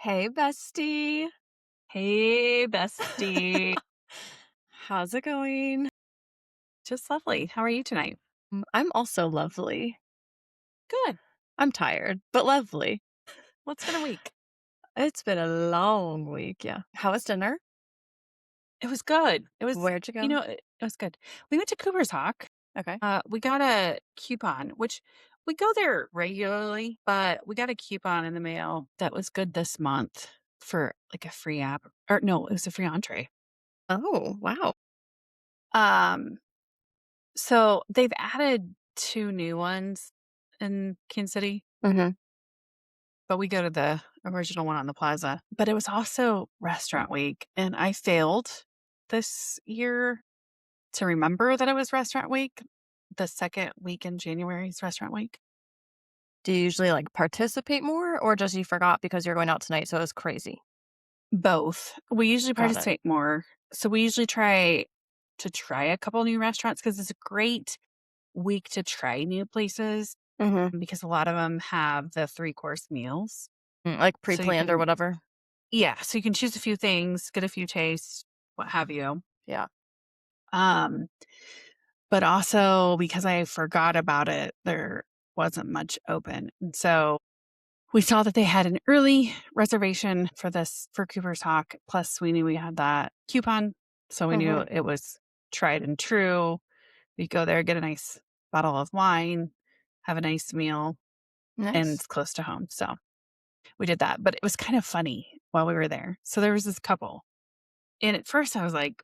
Hey, bestie. Hey, bestie. How's it going? Just lovely. How are you tonight? I'm also lovely. Good. I'm tired, but lovely. Well, it's been a week. It's been a long week. Yeah. How was dinner? It was good. Where'd you go? It was good. We went to Cooper's Hawk. Okay. We got a coupon, which we go there regularly, but we got a coupon in the mail that was good this month for like a free app. Or no, it was a free entree. Oh, wow. Um, so they've added two new ones in Kansas City. Mm-hmm. But we go to the original one on the plaza. But it was also restaurant week, and I failed this year to remember that it was restaurant week. The second week in January is restaurant week. Do you usually like participate more or just you forgot because you're going out tonight? So it was crazy. Both. We usually Got it. participate more. So we usually try a couple new restaurants because it's a great week to try new places Mm-hmm. because a lot of them have the 3-course meals. Like So you pre-planned or can, whatever. yeah, so you can choose a few things, get a few tastes, what have you. Yeah. Um, But also because I forgot about it, there wasn't much open. And so we saw that they had an early reservation for Cooper's Hawk. Plus, we knew we had that coupon. So we knew Mm-hmm. it was tried and true. We go there, get a nice bottle of wine, have a nice meal, and Nice. it's close to home. So we did that. But it was kind of funny while we were there. So there was this couple. And at first I was like,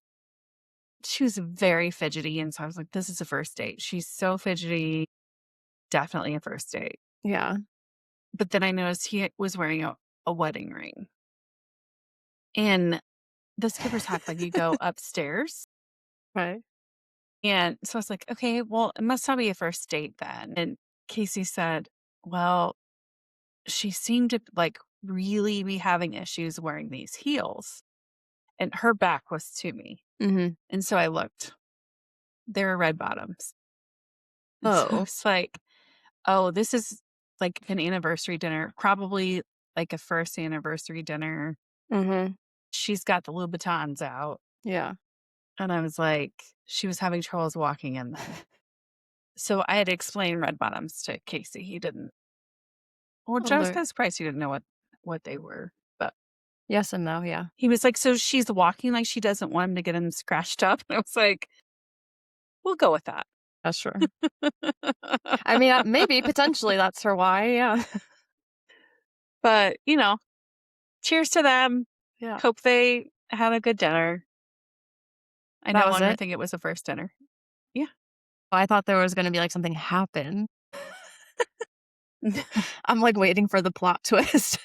she was very fidgety. And so I was like, this is a first date. She's so fidgety. Definitely a first date. Yeah. But then I noticed he was wearing a wedding ring. And the skipper's hack, like you go upstairs. Right. And so I was like, okay, well, it must not be a first date then. And Casey said, well, she seemed to like really be having issues wearing these heels. And her back was to me. Mm-hmm. And so I looked. They were red bottoms. And so I Oh. was like, oh, this is like an anniversary dinner, probably like a first anniversary dinner. Mm-hmm. She's got the Louboutins out, Yeah. and I was like, she was having troubles walking in them. So I had to explain red bottoms to Casey. He didn't. Well, Oh, I was look. kind of surprised he didn't know what they were. But Yes and no. Yeah. he was like, so she's walking like she doesn't want him to get him scratched up. And I was like, we'll go with that. That's true. I mean, maybe potentially that's her why. Yeah. But cheers to them. Yeah. Hope they had a good dinner. I That no was longer it. think it was a first dinner. Yeah. I thought there was gonna be, like, something happen. I'm, like, waiting for the plot twist.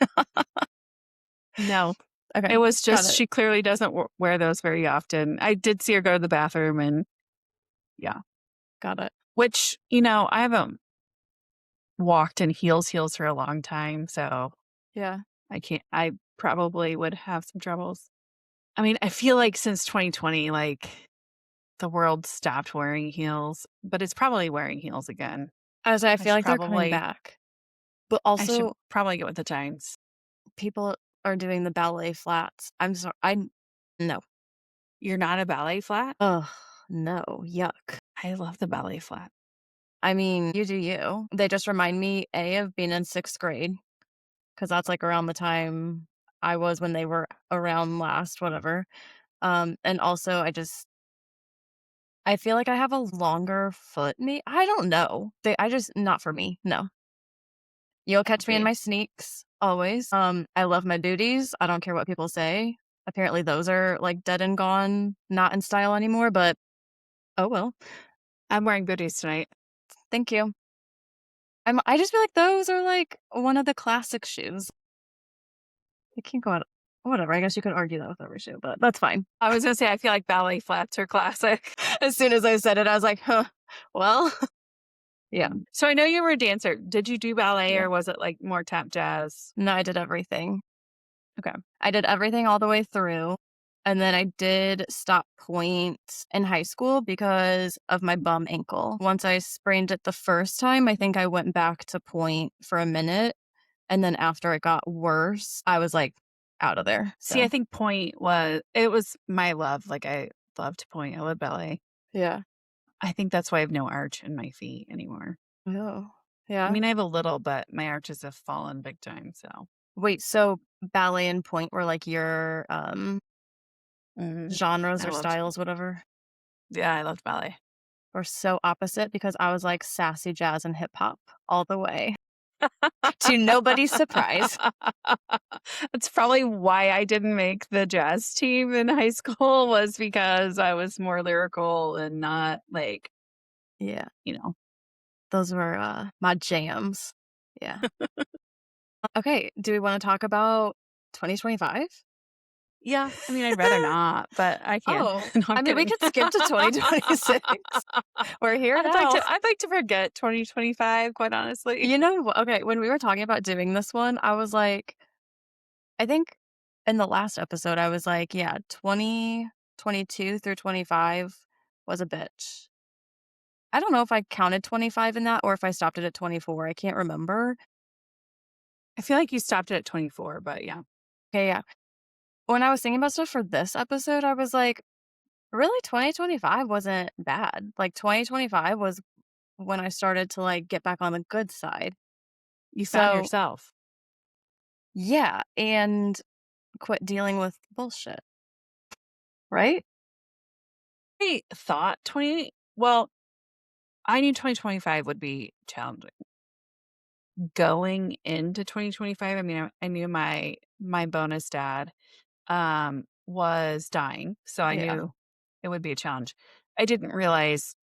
No, Okay, it was got just it, she clearly doesn't wear those very often. I did see her go to the bathroom and yeah, got it. which, I haven't walked in heels for a long time, so Yeah. I probably would have some troubles. I mean, I feel like since 2020, like the world stopped wearing heels, but it's probably wearing heels again. I I feel should like they're coming probably back, but I should also probably get with the times. people are doing the ballet flats. I'm sorry. No. You're not a ballet flat? Ugh, no, yuck. I love the ballet flat. I mean, you do you. They just remind me, A, of being in 6th grade, because that's, like, around the time I was when they were around last, whatever, and also I feel like I have a longer foot I don't know. I just not for me, no. You'll catch me in Agreed. my sneaks, always. I love my booties, I don't care what people say. Apparently those are, like, dead and gone, not in style anymore, but oh well. I'm wearing booties tonight. Thank you. I just feel like those are, like, one of the classic shoes. You can't go out whatever, I guess you could argue that with every shoe, but that's fine. I was gonna say I feel like ballet flats are classic. As soon as I said it, I was like, "Huh, well." Yeah, So I know you were a dancer. Did you do ballet yeah. or was it like more tap jazz? No, I did everything. Okay. I did everything all the way through, and then I did stop point in high school because of my bum ankle. Once I sprained it the first time, I think I went back to point for a minute, and then after it got worse, I was like, out of there, See, I so think Point was my love, like, I loved Point. I love ballet. yeah. I think that's why I have no arch in my feet anymore. Oh, I yeah. mean, I have a little, but my arches have fallen big time, so Wait, so ballet and point were, like, your, mhm. genres I or loved styles, whatever? Yeah, I loved ballet. Were so opposite because I was, like, sassy jazz and hip hop all the way, to nobody's surprise. That's probably why I didn't make the jazz team in high school was because I was more lyrical and not, like, Yeah, you know. those were, my jams. Yeah. Okay, do we wanna talk about 2025? Yeah, I mean, I'd rather not, but I can. Oh, No, I'm I mean, we kidding. could skip to 2026. We're here now. I'd like to forget 2025, quite honestly. You know wha okay, when we were talking about doing this one, I was like I think in the last episode, I was like, yeah, 2022 through 25 was a bitch. I don't know if I counted 25 in that or if I stopped it at 24. I can't remember. I feel like you stopped it at 24, but yeah. Okay, yeah. When I was thinking about stuff for this episode, I was like, really, 2025 wasn't bad. Like, 2025 was when I started to like get back on the good side. You found So, yourself. yeah, and quit dealing with bullshit, right? I thought well, I knew 2025 would be challenging. Going into 2025, I mean, I knew my bonus dad, was dying, so I Yeah. knew it would be a challenge. I didn't realize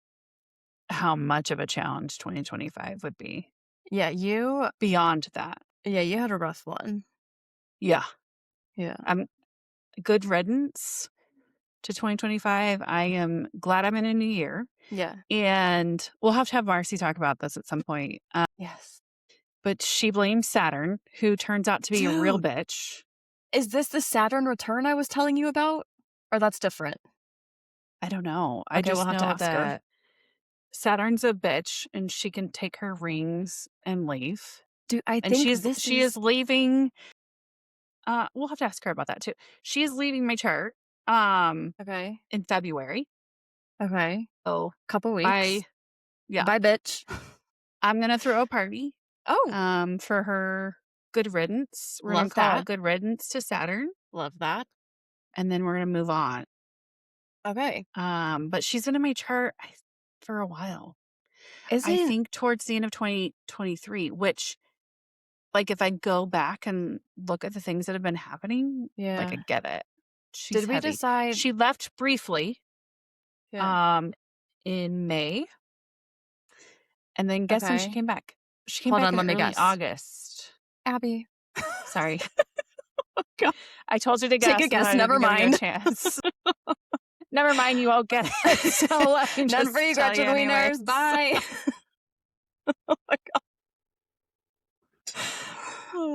how much of a challenge 2025 would be Yeah, beyond that. you had a rough one. Yeah. Yeah. I'm good riddance to 2025. I am glad I'm in a new year, Yeah. and we'll have to have Marcy talk about this at some point. Yes. But she blames Saturn, who turns out to be a real Dude, bitch. is this the Saturn return I was telling you about? Or that's different? I don't know. I Okay, we'll just have to know ask her. that Saturn's a bitch and she can take her rings and leave. Dude, I And think this she is is leaving we'll have to ask her about that too. She is leaving my chart okay. in February. Okay. So Couple weeks. I yeah, Bye, bitch. I'm gonna throw a party Oh, for her good riddance. We're gonna love call it that. good riddance to Saturn, Love that. and then we're gonna move on. Okay. But she's been in my chart for a while. I Isn't think towards the end of 2023, which, like, if I go back and look at the things that have been happening, like, I yeah. get it. She's Did we heavy. decide She left briefly, yeah. um, in May, and then guess when she Okay. came back? She came Hold back on, in let me early guess. August. Abby. Sorry. God. I told you to Take a guess, and guess. I'm Never giving you a mind. chance. Never mind, you won't get it. So let me None for just you, tell you Gretchen anyways. Wieners. Bye. Oh my god.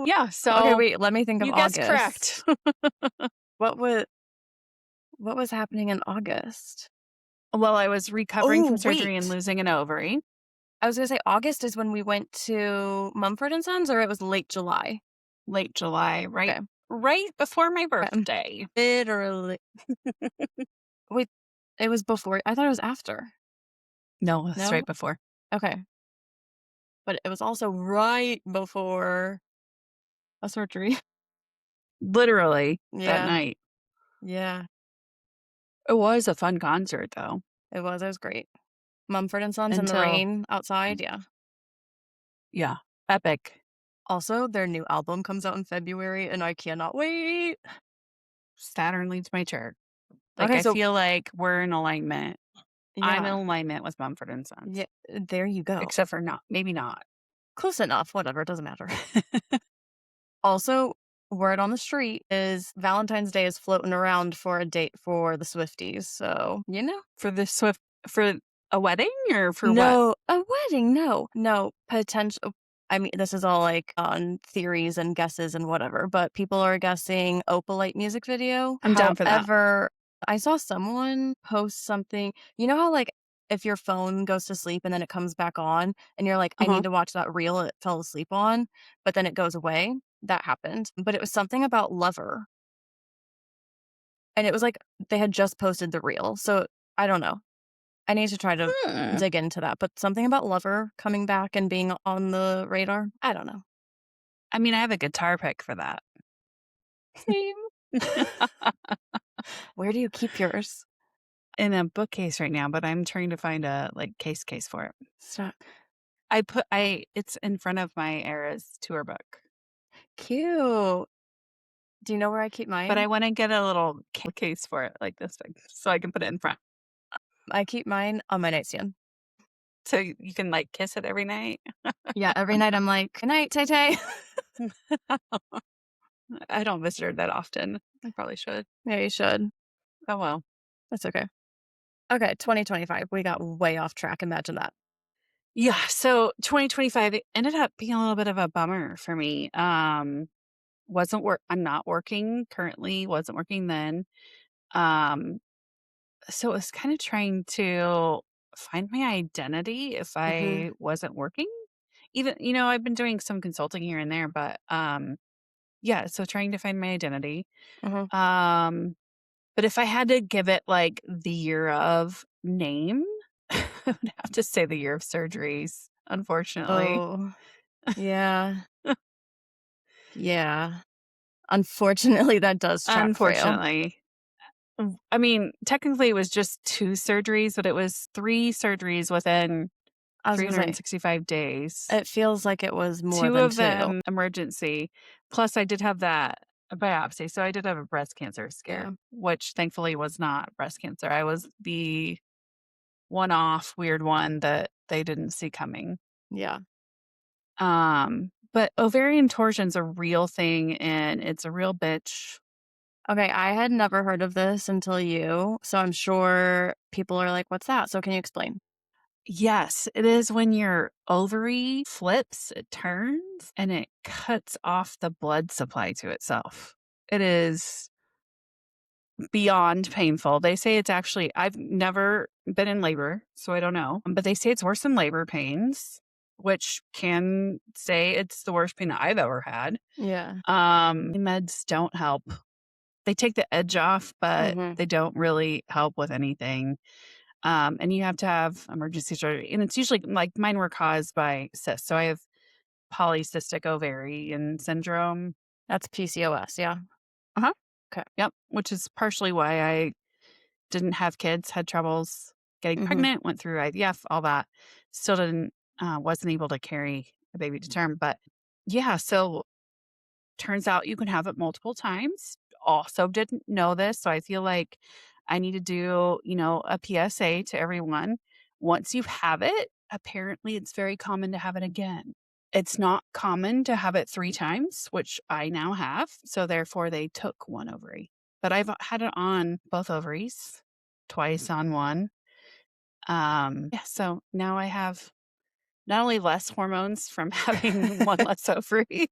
Yeah, Okay, so wait, let me think of you guessed August. correct. What was what was happening in August? Well, I was recovering from Oh, surgery and wait. losing an ovary. I was gonna say August is when we went to Mumford& and Sons, or it was late July? Late July, Okay. right before my Okay. birthday. Literally wait, it was before I thought it was after. No, it's No? right before. Okay. But it was also right before a surgery. Literally that Yeah. night. Yeah. It was a fun concert though, It was great. Mumford& and Sons in the until rain outside, yeah. yeah, epic. Also, their new album comes out in February, and I cannot wait. Saturn leads my chart. Like, Okay, I so feel like we're in alignment. I'm in yeah. alignment with Mumford& and Yeah, Sons, there you go. except for not maybe not. Close enough, whatever, it doesn't matter. Also, word on the street is Valentine's Day is floating around for a date for the Swifties, so, you know? For a wedding or for what? No, a wedding, no. No, potential I mean, this is all, like, on theories and guesses and whatever, but people are guessing Opalite music video. I'm down for that. However, I saw someone post something you know how, like, if your phone goes to sleep and then it comes back on and you're like, "I Uh-huh. need to watch that reel it fell asleep on," but then it goes away? That happened, but it was something about Lover. and it was like they had just posted the reel, so I don't know. I need to try to Hmm. dig into that, but something about Lover coming back and being on the radar, I don't know. I mean, I have a guitar pick for that. Same. Where do you keep yours? In a bookcase right now, but I'm trying to find a, like, case for it. Stop. I it's in front of my Eras tour book, Cute. Do you know where I keep but I mine? wanna get a little case for it, like this big, so I can put it in front. I keep mine on my nightstand. So you can, like, kiss it every night. Yeah, every night I'm like, "Good night, Tay Tay." I don't visit her that often. I probably should. Yeah, you should. Oh, well. That's okay. Okay, 2025. We got way off track. Imagine that. Yeah, so 2025, it ended up being a little bit of a bummer for me. Wasn't work I'm not working currently, wasn't working then. Um, so it was kinda trying to find my identity if Mhm, I wasn't working. Even I've been doing some consulting here and there, but, yeah, so trying to find my identity. mhm. Um, but if I had to give it, like, the year of name, I would have to say the year of surgeries, unfortunately. Oh, yeah, yeah. Unfortunately, that does track for you. Unfortunately. I mean, technically, it was just 2 surgeries, but it was 3 surgeries within I was gonna say, 365 days. it feels like it was more 2 than of 2. them emergency, plus I did have that biopsy, so I did have a breast cancer scare, Yeah, which thankfully was not breast cancer. I was the one-off weird one that they didn't see coming. yeah. But ovarian torsion's a real thing, and it's a real bitch. Okay, I had never heard of this until you, so I'm sure people are like, "What's that?" So can you explain? Yes, it is when your ovary flips, it turns, and it cuts off the blood supply to itself. It is beyond painful. They say it's actually I've never been in labor, so I don't know, but they say it's worse than labor pains, which can say it's the worst pain I've ever had. Yeah. Meds don't help. They take the edge off, but Mhm. they don't really help with anything. And you have to have emergency surgery, and it's usually like mine were caused by cysts. So I have polycystic ovarian syndrome. That's PCOS, yeah. Uh-huh. Okay. Yep, which is partially why I didn't have kids, had troubles getting Mhm. pregnant, went through IVF, all that. Still didn't wasn't able to carry a baby to term, but yeah, so turns out you can have it multiple times. Also didn't know this, so I feel like I need to do, a PSA to everyone. Once you have it, apparently it's very common to have it again. It's not common to have it 3 times, which I now have, so therefore they took 1 ovary. But I've had it on both ovaries, twice on 1. Yeah, so now I have not only less hormones from having 1 less ovary,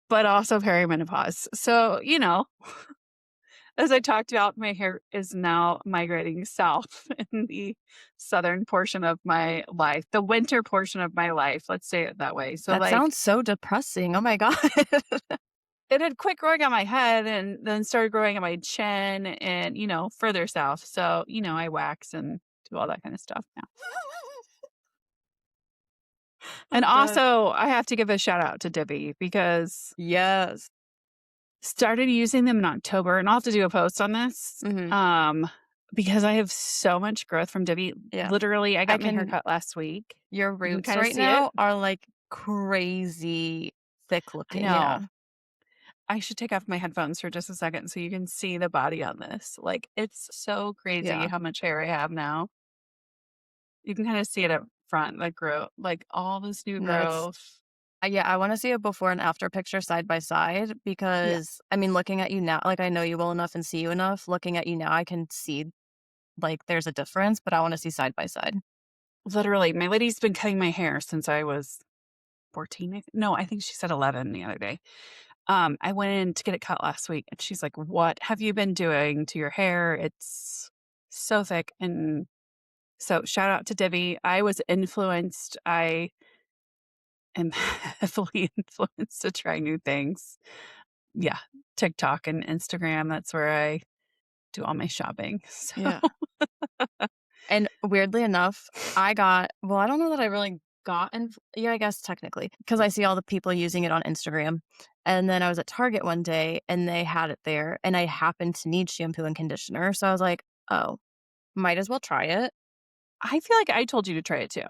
but also perimenopause. So, as I talked about, my hair is now migrating south in the southern portion of my life, the winter portion of my life, let's say it that way. So, That like, sounds so depressing. Oh my god. it had quit growing on my head and then started growing on my chin and, further south. So, I wax and do all that kind of stuff now. And I'm dead. also, I have to give a shout out to Divi because Yes. started using them in October, and I'll have to do a post on this, Mhm. because I have so much growth from Divi. Yeah. Literally, I I got my hair can cut last week. Your You can roots kinda right see it. now are, like, crazy thick I looking, know. yeah. I should take off my headphones for just a second so you can see the body on this. Like, it's so crazy Yeah. how much hair I have now. You can kinda see it up front, like, all this new No, it's growth. yeah, I wanna see a before and after picture side by side Yeah. because, I mean, looking at you now like, I know you well enough and see you enough. Looking at you now, I can see, like, there's a difference, but I wanna see side by side. Literally, my lady's been cutting my hair since I was 14, no, I think she said 11 the other day. I went in to get it cut last week, and she's like, "What have you been doing to your hair? It's so thick." And so, shout out to Divi. I was influenced. I am heavily influenced to try new things. Yeah, TikTok and Instagram. That's where I do all my shopping. So Yeah. And weirdly enough, I don't know that I really got yeah, I guess technically, because I see all the people using it on Instagram. And then I was at Target one day and they had it there and I happened to need shampoo and conditioner. So I was like, oh, might as well try it. I feel like I told you to try it too.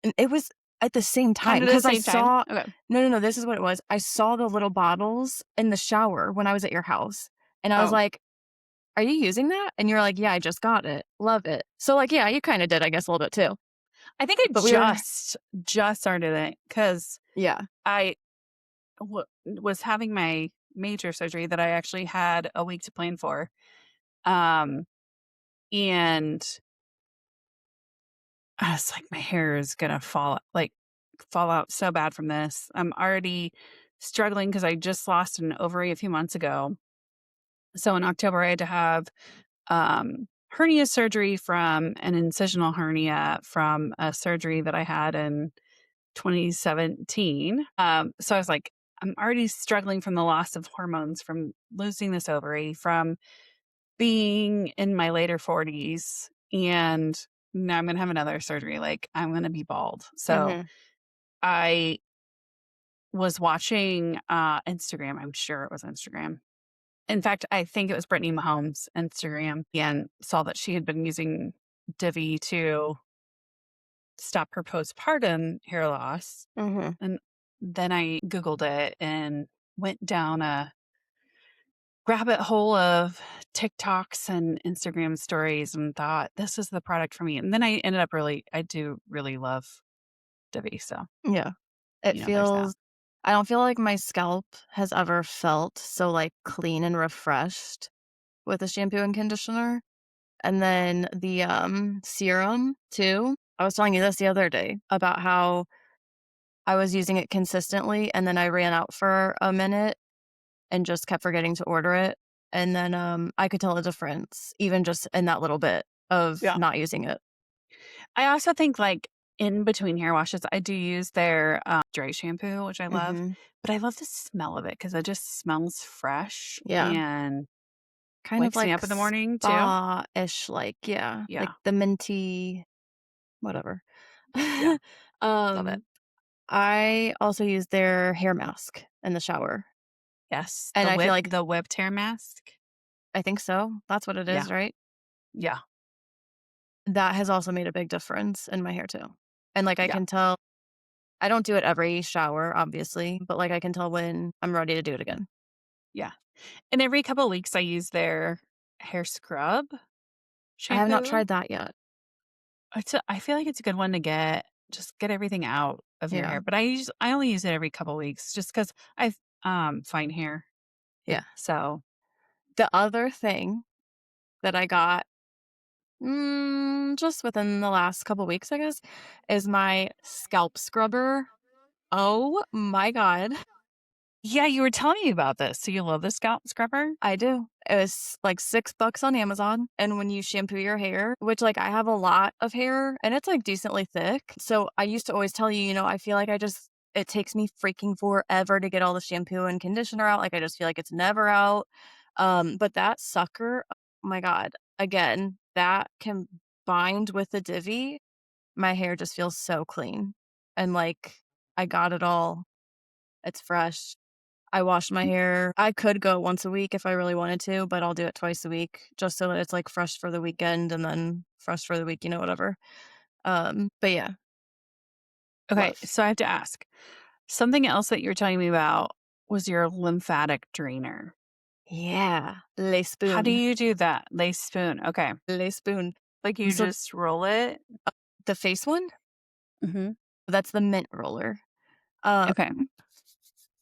And it was at the same Kind time of the because I same time? saw Okay. no, no, no, this is what it was. I saw the little bottles in the shower when I was at your house. And I was Oh, like, are you using that? And you're like, yeah, I just got it. Love it. So like, yeah, you kind of did, I guess, a little bit too. I think I But we were, just started it because yeah. I was having my major surgery that I actually had a week to plan for. Um, and I was like, my hair is gonna fall out so bad from this. I'm already struggling because I just lost an ovary a few months ago. So in October, I had to have hernia surgery from an incisional hernia from a surgery that I had in 2017. So I was like, I'm already struggling from the loss of hormones, from losing this ovary, from being in my later 40s. And now I'm going to have another surgery. Like, I'm going to be bald. So Mhm. I was watching Instagram. I'm sure it was Instagram. In fact, I think it was Brittany Mahomes' Instagram and saw that she had been using Divi to stop her postpartum hair loss. Mhm. And then I Googled it and went down a rabbit hole of TikToks and Instagram stories and thought, this is the product for me. And then I ended up I do really love Divi. So, Yeah. It there's that. feels I don't feel like my scalp has ever felt so, like, clean and refreshed with a shampoo and conditioner. And then the, serum too. I was telling you this the other day about how I was using it consistently, and then I ran out for a minute and just kept forgetting to order it. And then, I could tell a difference even just in that little bit of Yeah. not using it. I also think like in between hair washes, I do use their dry shampoo, which I love, Mhm. but I love the smell of it because it just smells fresh Yeah. and Kind of wakes me like up in the morning too. spa-ish, like, yeah, like Yeah. the minty whatever. Yeah. Love it. Um, I also use their hair mask in the shower, Yes. and I feel like The whipped hair mask. I think so, that's what it Yeah. is, right? Yeah. That has also made a big difference in my hair too. And, like, I Yeah. can tell I don't do it every shower, obviously, but, like, I can tell when I'm ready to do it again. Yeah. And every couple of weeks, I use their hair scrub I have not shampoo. tried that yet. I feel like it's a good one to just get everything out of your Yeah, hair. But I only use it every couple of weeks just because I've fine hair. yeah. So The other thing that I got, just within the last couple weeks, I guess, is my scalp scrubber. Oh my god. yeah, you were telling me about this. So you love the scalp scrubber? I do. It was like $6 on Amazon, and when you shampoo your hair, which, like, I have a lot of hair, and it's, like, decently thick, so I used to always tell you, I feel like it takes me freaking forever to get all the shampoo and conditioner out, like, I just feel like it's never out, but that sucker, oh my god, again, that combined with the Divi, my hair just feels so clean, and, like, I got it all. It's fresh. I wash my hair. I could go once a week if I really wanted to, but I'll do it twice a week just so that it's, like, fresh for the weekend and then fresh for the week, whatever. But yeah, Okay, love. so I have to ask. Something else that you were telling me about was your lymphatic drainer. Yeah, Le How do Spoon, you do that? Lace spoon. Okay. Le Spoon. Like you So just roll it? the face one, Mhm. that's the mint roller. Um, Okay.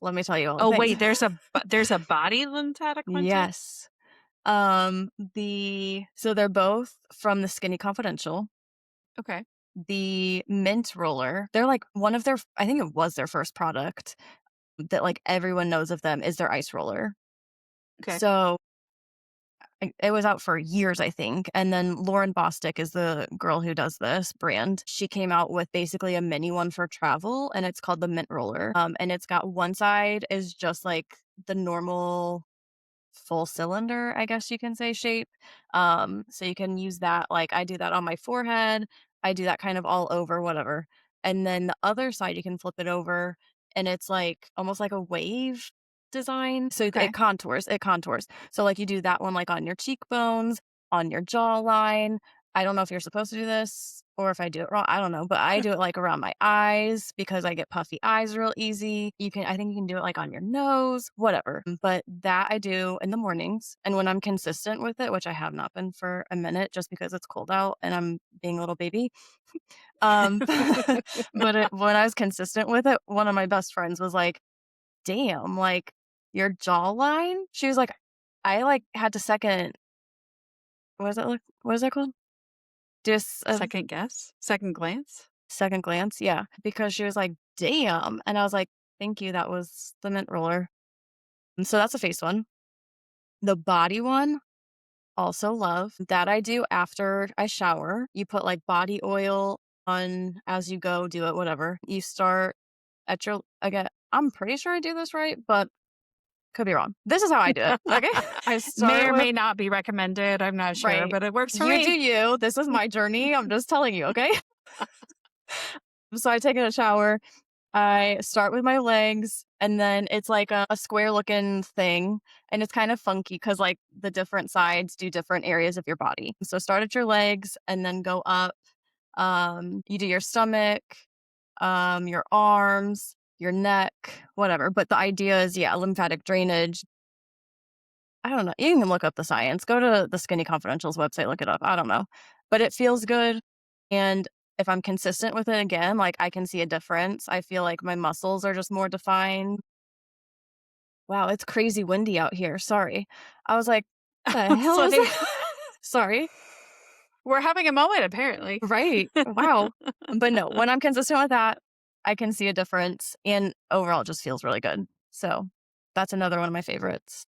let me tell you all the Oh, things. wait, there's a body lymphatic one too? Yes. So they're both from the Skinny Confidential. Okay. The mint roller, they're like one of their I think it was their first product that, like, everyone knows of them is their ice roller. Okay. So, it was out for years, I think, and then Lauren Bostic is the girl who does this brand. She came out with basically a mini one for travel, and it's called the mint roller, and it's got one side is just, like, the normal full cylinder, I guess you can say, shape. So you can use that, like, I do that on my forehead, I do that kind of all over, whatever. And then the other side, you can flip it over, and it's, like, almost like a wave design, so Okay. it contours. So, like, you do that one, like, on your cheekbones, on your jawline. I don't know if you're supposed to do this or if I do it wrong, I don't know, but I do it, like, around my eyes because I get puffy eyes real easy. I think you can do it, like, on your nose, whatever, but that I do in the mornings, and when I'm consistent with it, which I have not been for a minute just because it's cold out and I'm being a little baby, um, but when I was consistent with it, one of my best friends was like, "Damn, like, your jawline?" She was like, I, like, had to second what is that called? Just a Second guess? Second glance? second glance? Yeah, because she was like, "Damn," and I was like, "Thank you, that was the mint roller." And so that's a face one. The body one, also love. That I do after I shower. You put, like, body oil on as you go, do it, whatever. You start at your again, I'm pretty sure I do this right, but could be wrong. This is how I do it, okay? I May start or with may not be recommended, I'm not sure, right. but it works for You do me. you. This is my journey. I'm just telling you, okay? So I take a shower. I start with my legs, and then it's like a square looking thing, and it's kind of funky because, like, the different sides do different areas of your body. So start at your legs and then go up. You do your stomach, your arms, your neck, whatever. But the idea is, yeah, lymphatic drainage. I don't know. You can look up the science. Go to the Skinny Confidential's website, look it up. I don't know. But it feels good. And if I'm consistent with it again, like, I can see a difference. I feel like my muscles are just more defined. Wow, it's crazy windy out here. Sorry. I was like, "The It's hell is like, that?" Sorry. we're having a moment, apparently. Right. Wow. But no, when I'm consistent with that, I can see a difference, and overall it just feels really good. So, that's another one of my favorites.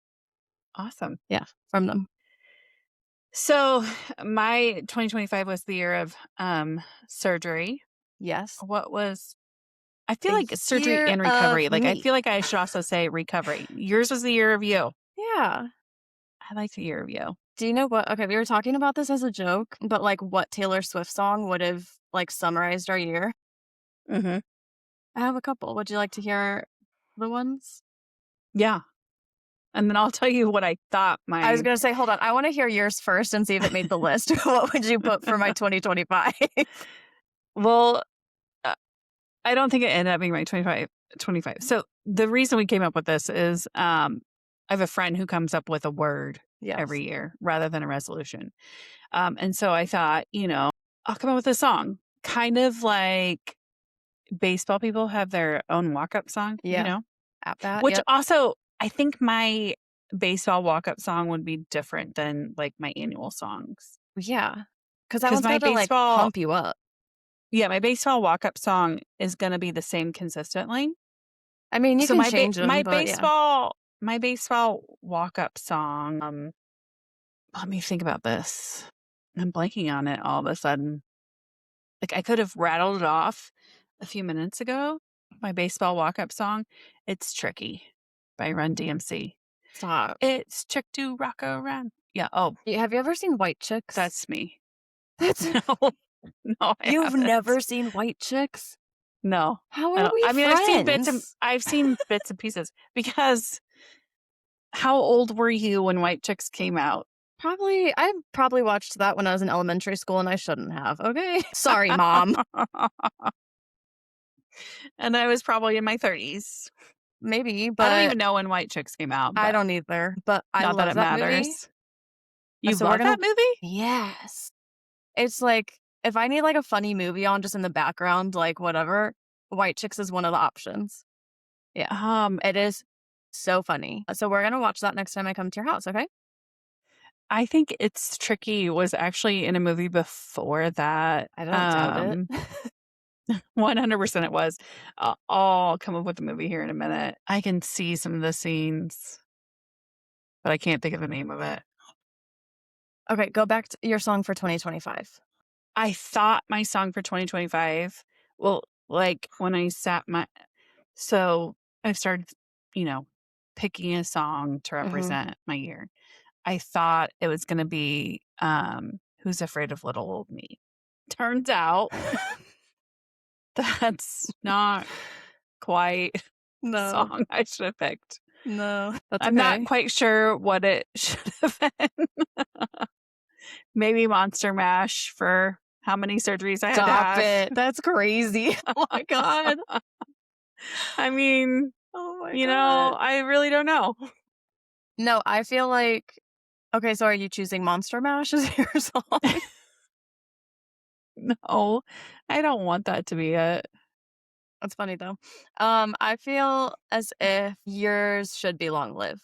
Awesome. Yeah, from them. So, my 2025 was the year of, surgery. Yes. What was I feel A like surgery year and recovery, of like, I me. feel like I should also say recovery. Yours was the year of you. Yeah. I like the year of you. Do you know what okay, we were talking about this as a joke, but, like, what Taylor Swift song would have, like, summarized our year? Mhm. I have a couple. Would you like to hear the ones? Yeah, and then I'll tell you what I thought I was my gonna say, hold on, I wanna hear yours first and see if it made the list. What would you put for my 2025? well, uh, I don't think it ended up being my 25. So, the reason we came up with this is, I have a friend who comes up with a word Yes. every year rather than a resolution. And so I thought, I'll come up with a song, kind of like baseball people have their own walk-up song, Yeah. At bat, which yep. also I think my baseball walk-up song would be different than like my annual songs. Yeah. 'Cause that Because one's gotta, like, pump you up. my baseball walk-up song is going to be the same consistently. I mean, you So can change them, but yeah. my baseball walk-up song, let me think about this. I'm blanking on it all of a sudden. Like, I could have rattled it off a few minutes ago, my baseball walk-up song. It's "Tricky" by Run DMC. Stop. It's trick to rock around. Yeah, oh, Have you ever seen White Chicks? that's me. That's No, no, I You've haven't. never seen White Chicks? No, How I are don't we I mean, friends? I've seen bits and pieces because how old were you when White Chicks came out? I probably watched that when I was in elementary school, and I shouldn't have, okay? Sorry, mom. And I was probably in my 30s. Maybe, I don't but even know when White Chicks came out, I but don't either, but I not that love it that movie. matters. You So we're love gonna that movie? Yes. It's like, if I need, like, a funny movie on just in the background, like, whatever, White Chicks is one of the options. Yeah. Um, It is so funny. So we're gonna watch that next time I come to your house, okay? I think It's Tricky was actually in a movie before that. I don't doubt it. 100% it was. I'll come up with the movie here in a minute. I can see some of the scenes, but I can't think of the name of it. Okay, go back to your song for 2025. I thought my song for 2025, well, like when I sat my, so I've started, you know, picking a song to Mhm. represent my year, I thought it was gonna be, "Who's Afraid of Little Old Me?" Turns out that's not quite the No. song I should have picked. No. That's I'm not okay. quite sure what it should have been. Maybe Monster Mash for how many surgeries I had to Stop have. it. That's crazy. Oh my god. I mean, Oh my you god. know, I really don't know. No, I feel like okay, so are you choosing Monster Mash as your song? No, I don't want that to be it. That's funny though. I feel as if yours should be Long Live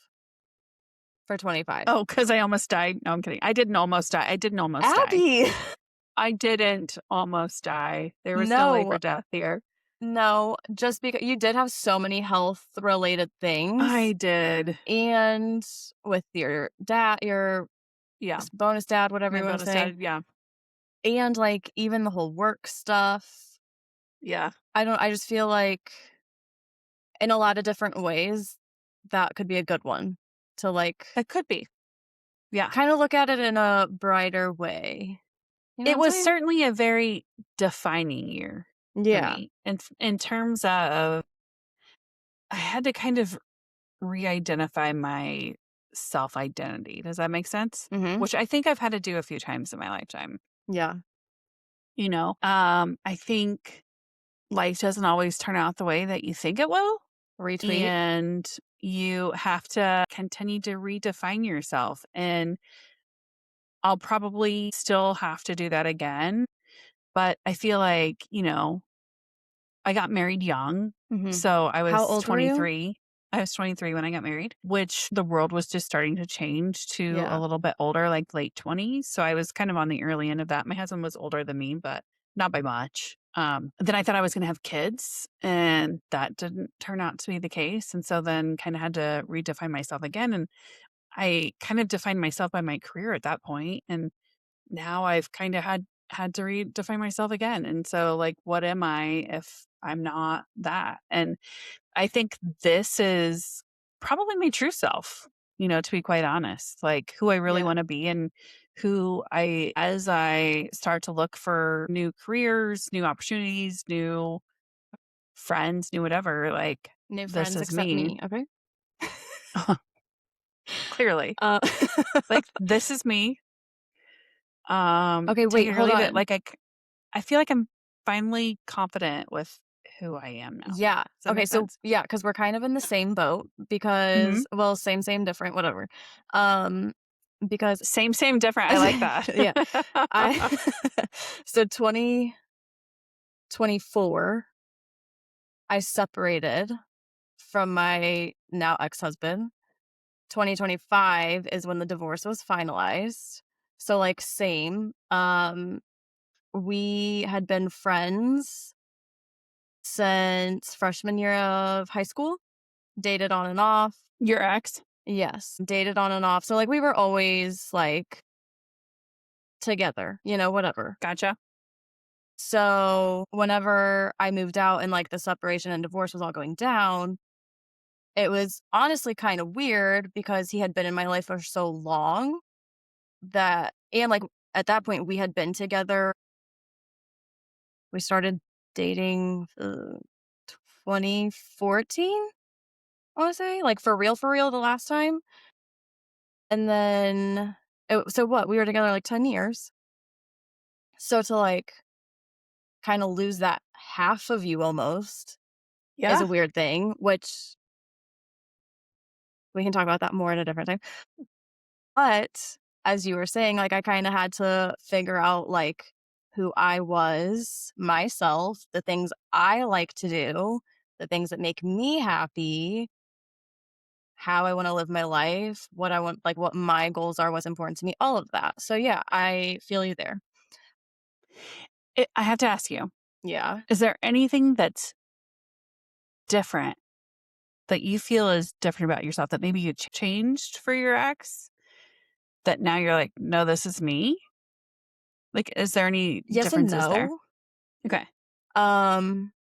for 25. Oh, because I almost died? No, I'm kidding. I didn't almost die. I didn't almost die. Abby! I didn't almost die. There was no No, labor death here. no, just because you did have so many health related I things did. and with your dad, your Yeah. bonus dad, whatever My you want to bonus say, died. Yeah. and like even the whole work stuff. Yeah. I just feel like in a lot of different ways that could be a good one to like It could be. Yeah. kind of look at it in a brighter way. You know what It I'm was saying? certainly a very defining year for Yeah. me. And in terms of, I had to kind of re-identify my self-identity. Does that make sense? Mhm. Which I think I've had to do a few times in my lifetime. Yeah. I think life doesn't always turn out the way that you think it will. Retweet. And you have to continue to redefine yourself. And I'll probably still have to do that again. But I feel like, I got married young. Mhm. So I How was old were you? 23. I was 23 when I got married, which the world was just starting to change to a Yeah. little bit older, like late 20s. So I was kind of on the early end of that. My husband was older than me, but not by much. Then I thought I was going to have kids, and that didn't turn out to be the case. And so then kind of had to redefine myself again. And I kind of defined myself by my career at that point. And now I've kind of had to redefine myself again. And so like, what am I if I'm not that? And I think this is probably my true self, to be quite honest, like who I really Yeah. want to be and as I start to look for new careers, new opportunities, new friends, new whatever, like New this friends is except me. me. Okay. Clearly. Uh, Like this is me. okay, Take wait, it or hold leave it. on. Like I feel like I'm finally confident with who I am now. Yeah. Does that Okay, make so sense? yeah, because we're kind of in the same boat Mhm. because well, same, same, different, whatever. Um, because Same, different. I like that. yeah, I so 2024, I separated from my now ex-husband. 2025 is when the divorce was finalized. So like same. We had been friends since freshman year of high school, dated on and off. Your ex? Yes, dated on and off. So like we were always like together, whatever. Gotcha. So whenever I moved out and like the separation and divorce was all going down, it was honestly kind of weird because he had been in my life for so long that and like at that point we had been together. We started dating 2014, I wanna say, like, for real the last time, and then so what, we were together, like, 10 years. So to, like, kinda lose that half of you almost is Yeah. a weird thing, which we can talk about that more at a different time. But as you were saying, like, I kinda had to figure out, like, who I was, myself, the things I like to do, the things that make me happy, how I wanna live my life, what I want like, what my goals are, what's important to me, all of that. So, yeah, I feel you there. I have to ask you, Yeah. is there anything that's different that you feel is different about yourself that maybe you changed for your ex that now you're like, "No, this is me?" Like, is there any Yes and differences there? no. Okay. Um,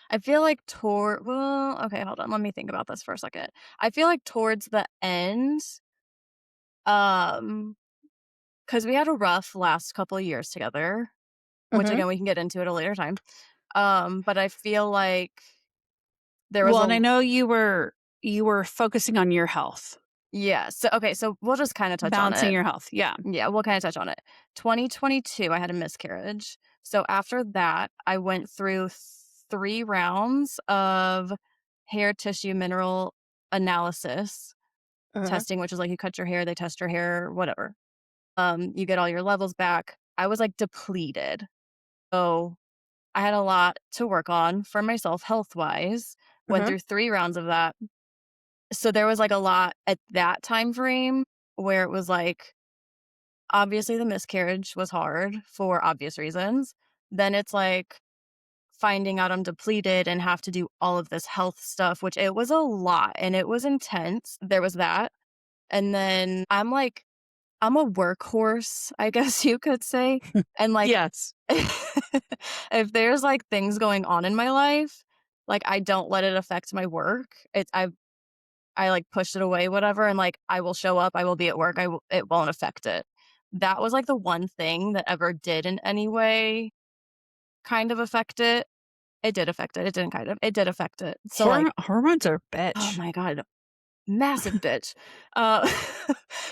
I feel like well, okay, hold on, let me think about this for a second. I feel like towards the end, um, because we had a rough last couple of years together, which Mhm. again, we can get into at a later time. But I feel like there was Well, and I a know you were focusing on your health, yeah, so okay, so we'll just kinda touch on balancing it. your health. Yeah. Yeah, we'll kinda touch on it. 2022, I had a miscarriage. So after that, I went through 3 rounds of hair tissue mineral analysis Uh-huh. testing, which is like you cut your hair, they test your hair, whatever. You get all your levels back. I was, like, depleted. So, I had a lot to work on for myself health-wise. Went Uh-huh. through 3 rounds of that. So, there was, like, a lot at that time frame where it was, like, obviously, the miscarriage was hard for obvious reasons. Then it's, like, finding out I'm depleted and have to do all of this health stuff, which it was a lot and it was intense. There was that. And then I'm a workhorse, I guess you could say, and, like, Yes. if there's, like, things going on in my life, like, I don't let it affect my work. I, like, push it away, whatever, and, like, I will show up, I will be at work, it won't affect it. That was, like, the one thing that ever did in any way kind of affect it. It did affect it, it didn't kind of, it did affect it. So, like, Hormones are a oh bitch. my god, massive bitch. Uh,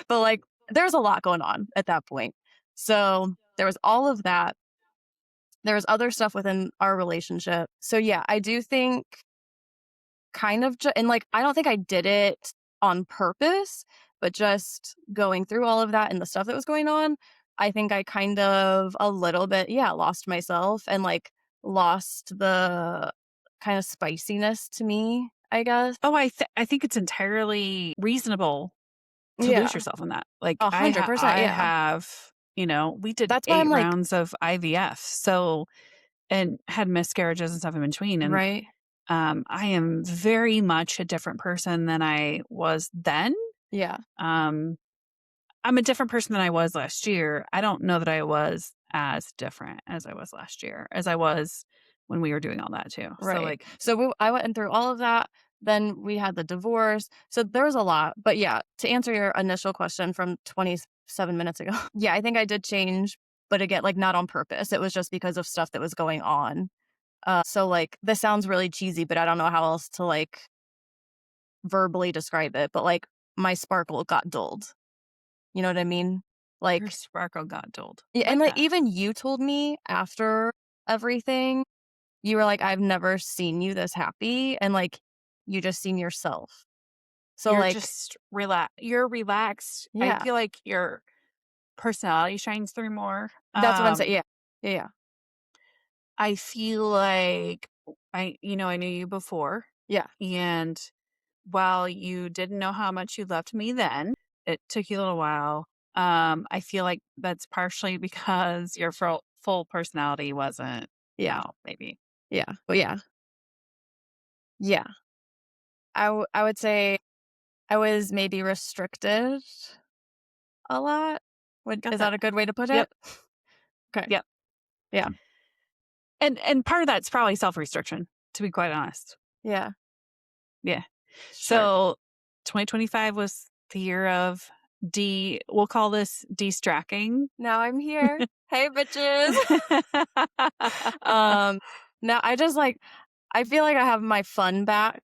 but, like, there's a lot going on at that point. So, there was all of that. There was other stuff within our relationship. So, yeah, I do think kind of and, like, I don't think I did it on purpose, but just going through all of that and the stuff that was going on, I think I kind of a little bit, yeah, lost myself and, like, lost the kind of spiciness to me, I guess. Oh, I think it's entirely reasonable to lose Yeah, yourself in that. Like, 100%, I yeah. have, we did That's why I'm 8 like rounds of IVF, so and had miscarriages and stuff in between, and, right? I am very much a different person than I was then. Yeah, Um, I'm a different person than I was last year. I don't know that I was as different as I was last year, as I was when we were doing all that too. So, right. like, So I went through all of that. Then we had the divorce. So there was a lot. But yeah, to answer your initial question from 27 minutes ago, yeah, I think I did change, but again, like not on purpose. It was just because of stuff that was going on. So like this sounds really cheesy, but I don't know how else to like verbally describe it. But like my sparkle got dulled. You know what I mean? your Like, sparkle got dulled. yeah, I and like like that. even you told me after everything, you were like, "I've never seen you this happy," and, like, you just seen yourself. So, You're like just you're relaxed. I yeah, feel like your personality shines through more. that's what I'm saying, yeah. Yeah, yeah. I feel like I knew you before, Yeah, and while you didn't know how much you loved me then, it took you a little while. I feel like that's partially because your full personality wasn't yeah, out, maybe. yeah, but yeah, yeah. I would say I was maybe restricted a lot. Would Got is that. that a good way to put Yep. it? Okay, Yep. yeah, And part of that's probably self-restriction, to be quite honest. yeah, Yeah. sure. So 2025 was the year of we'll call this de-stracking. Now I'm here. Hey, bitches. Um, now I just, like I feel like I have my fun back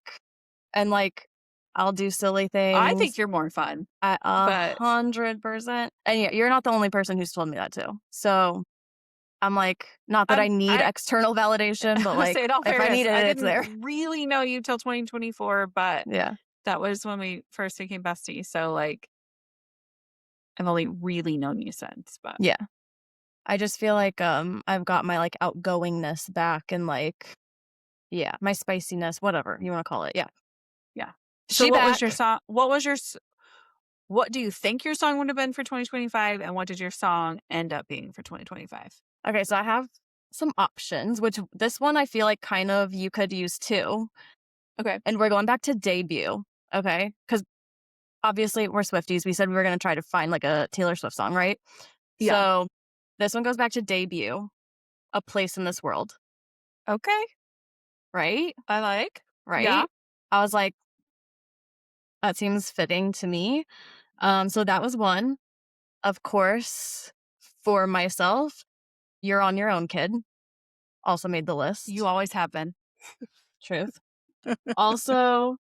and, like, I'll do silly I think things. you're more fun, At but 100%. And yeah, you're not the only person who's told me that too. So, I'm like, not that I need I external validation, but, like, say in all if I fairness, needed I it, it's didn't there. really know you till 2024, but Yeah. that was when we first became besties. So, like, I've only really known you since, but Yeah. I just feel like, I've got my, like, outgoingness back and, like yeah, my spiciness, whatever you wanna call it. Yeah. yeah. So, She what was your back. song? What do you think your song would have been for 2025, and what did your song end up being for 2025? Okay, so I have some options, which this one I feel like kind of you could use too, Okay. and we're going back to debut, okay? Because obviously we're Swifties, we said we were gonna try to find, like, a Taylor Swift song, right? Yeah. So, this one goes back to debut, A Place in This World. Okay. right? I like. Yeah. Right? I was like, "That seems fitting to me." So that was one. Of course, for myself, "You're on Your Own, Kid" also made the You list. always have been. Truth. Also,